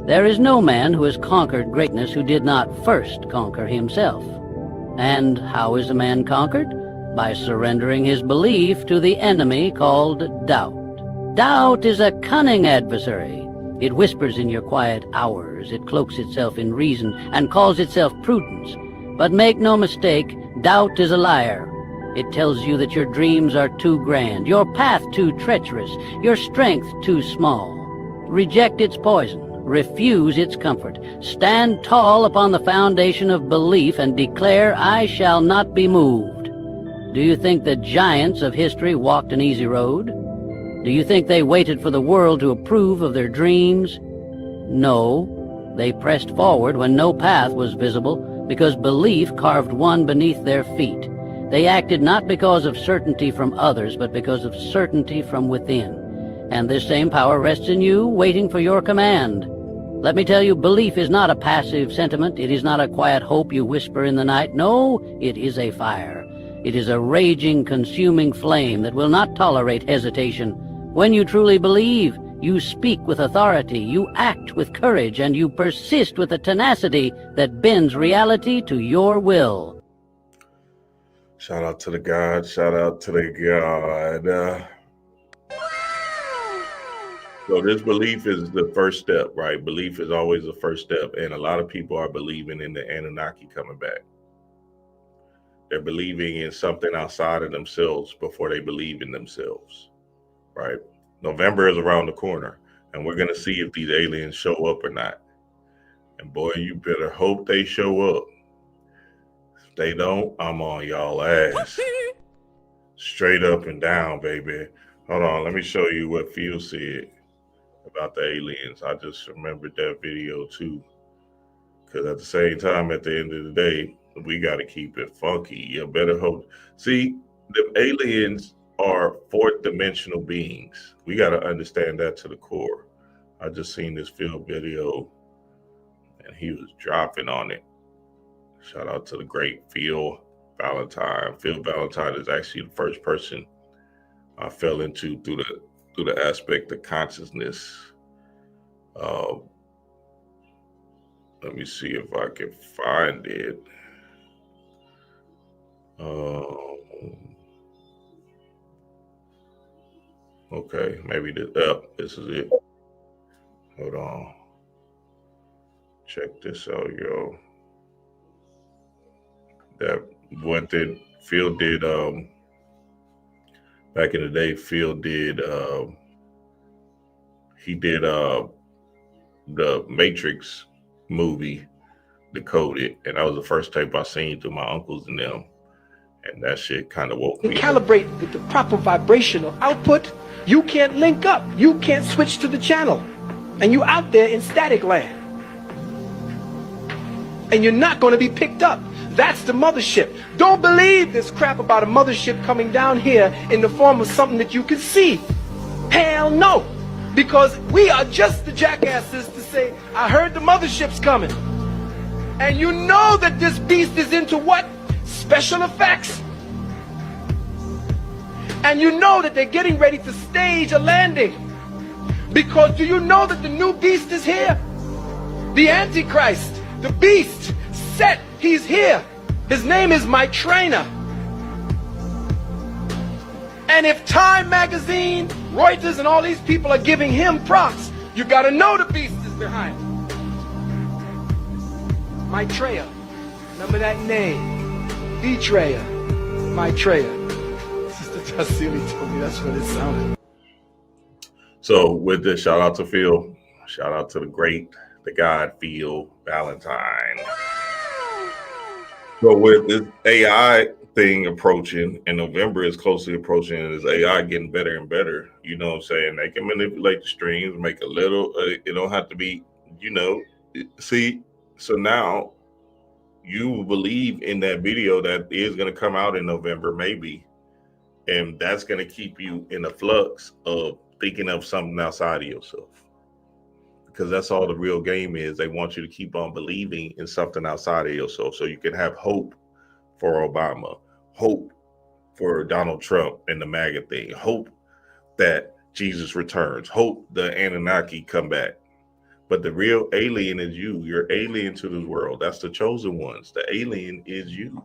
There is no man who has conquered greatness who did not first conquer himself. And how is a man conquered? By surrendering his belief to the enemy called doubt. Doubt is a cunning adversary. It whispers in your quiet hours. It cloaks itself in reason and calls itself prudence. But make no mistake, doubt is a liar. It tells you that your dreams are too grand, your path too treacherous, your strength too small. Reject its poison. Refuse its comfort. Stand tall upon the foundation of belief and declare, I shall not be moved. Do you think the giants of history walked an easy road? Do you think they waited for the world to approve of their dreams? No. They pressed forward when no path was visible, because belief carved one beneath their feet. They acted not because of certainty from others, but because of certainty from within. And this same power rests in you, waiting for your command. Let me tell you, belief is not a passive sentiment. It is not a quiet hope you whisper in the night. No, it is a fire. It is a raging, consuming flame that will not tolerate hesitation. When you truly believe, you speak with authority, you act with courage, and you persist with a tenacity that bends reality to your will. Shout out to the God. Shout out to the God. So this belief is the first step, right? Belief is always the first step. And a lot of people are believing in the Anunnaki coming back. They're believing in something outside of themselves before they believe in themselves, right? November is around the corner, and we're going to see if these aliens show up or not. And boy, you better hope they show up. If they don't, I'm on y'all ass. Straight up and down, baby. Hold on, let me show you what Phil said about the aliens. I just remembered that video too. Because at the same time, at the end of the day, we got to keep it funky. You better hope. See, the aliens are fourth dimensional beings. We got to understand that to the core. I just seen this Phil video and he was dropping on it. Shout out to the great Phil Valentine. Phil Valentine is actually the first person I fell into through the aspect of consciousness. Let me see if I can find it. Okay, maybe this is it. Hold on. Check this out, yo. That what did Phil did back in the day, Phil did he did the Matrix movie, Decoded, and that was the first tape I seen through my uncles and them. And that shit kind of woke me up. Calibrate with the proper vibrational output, you can't link up. You can't switch to the channel. And you out there in static land. And you're not going to be picked up. That's the mothership. Don't believe this crap about a mothership coming down here in the form of something that you can see. Hell no. Because we are just the jackasses to say, I heard the mothership's coming. And you know that this beast is into what? Special effects. And you know that they're getting ready to stage a landing. Because do you know that the new beast is here? The Antichrist, the beast, Set, he's here. His name is my trainer. And if Time Magazine, Reuters, and all these people are giving him props, you gotta know the beast is behind it. Maitreya. Remember that name? Betrayer. Maitreya. Sister Tassili told me that's what it sounded. So with this, shout out to Phil. Shout out to the God Phil Valentine. So with this AI thing approaching, and November is closely approaching, and this AI getting better and better, you know what I'm saying? They can manipulate the streams, make a little, it don't have to be, see, so now you believe in that video that is going to come out in November, maybe, and that's going to keep you in a flux of thinking of something outside of yourself. Because that's all the real game is. They want you to keep on believing in something outside of yourself so you can have hope for Obama, hope for Donald Trump and the MAGA thing, hope that Jesus returns, hope the Anunnaki come back. But the real alien is you. You're alien to this world. That's the chosen ones. The alien is you.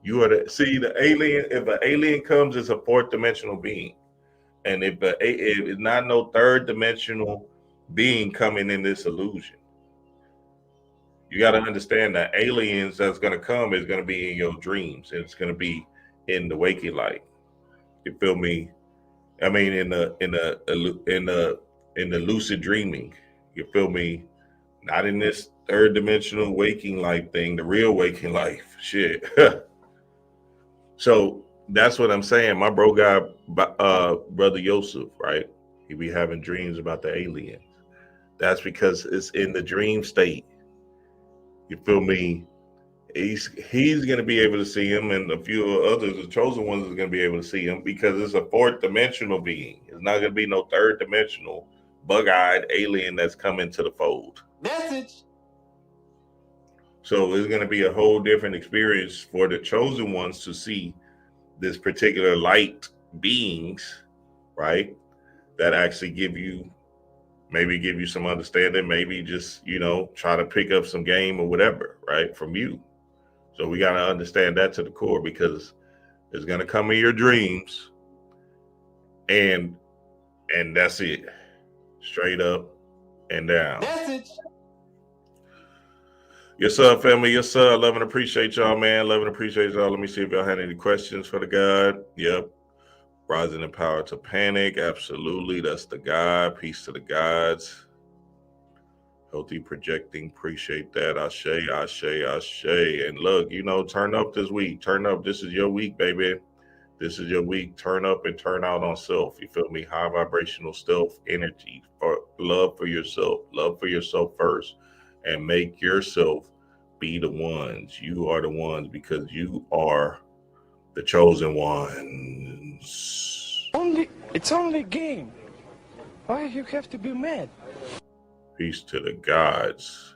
You are the alien. If an alien comes, it's a fourth dimensional being. And if it's not no third dimensional being coming in this illusion. You got to understand that aliens that's going to come is going to be in your dreams. It's going to be in the waking light. You feel me? I mean, in the lucid dreaming. You feel me? Not in this third dimensional waking life thing, the real waking life. Shit. So that's what I'm saying. My bro guy, brother Yosef, right? He be having dreams about the aliens. That's because it's in the dream state. You feel me? He's going to be able to see him, and a few others, the chosen ones, is going to be able to see him because it's a fourth dimensional being. It's not going to be no third dimensional bug-eyed alien that's coming to the fold. Message. So it's going to be a whole different experience for the chosen ones to see this particular light beings, right? That actually give you some understanding, maybe just, try to pick up some game or whatever, right, from you. So we got to understand that to the core, because it's going to come in your dreams, and that's it, straight up and down. Message. Yes, sir, family. Yes, sir. Love and appreciate y'all, man. Love and appreciate y'all. Let me see if y'all had any questions for the God. Yep. Rising in power to panic. Absolutely. That's the God. Peace to the gods. Healthy projecting. Appreciate that. Ashe, ashe, ashe. And look, turn up this week. Turn up. This is your week, baby. This is your week. Turn up and turn out on self. You feel me? High vibrational self energy. For love for yourself. Love for yourself first. And make yourself be the ones. You are the ones, because you are the chosen ones. It's only a game. Why you have to be mad? Peace to the gods.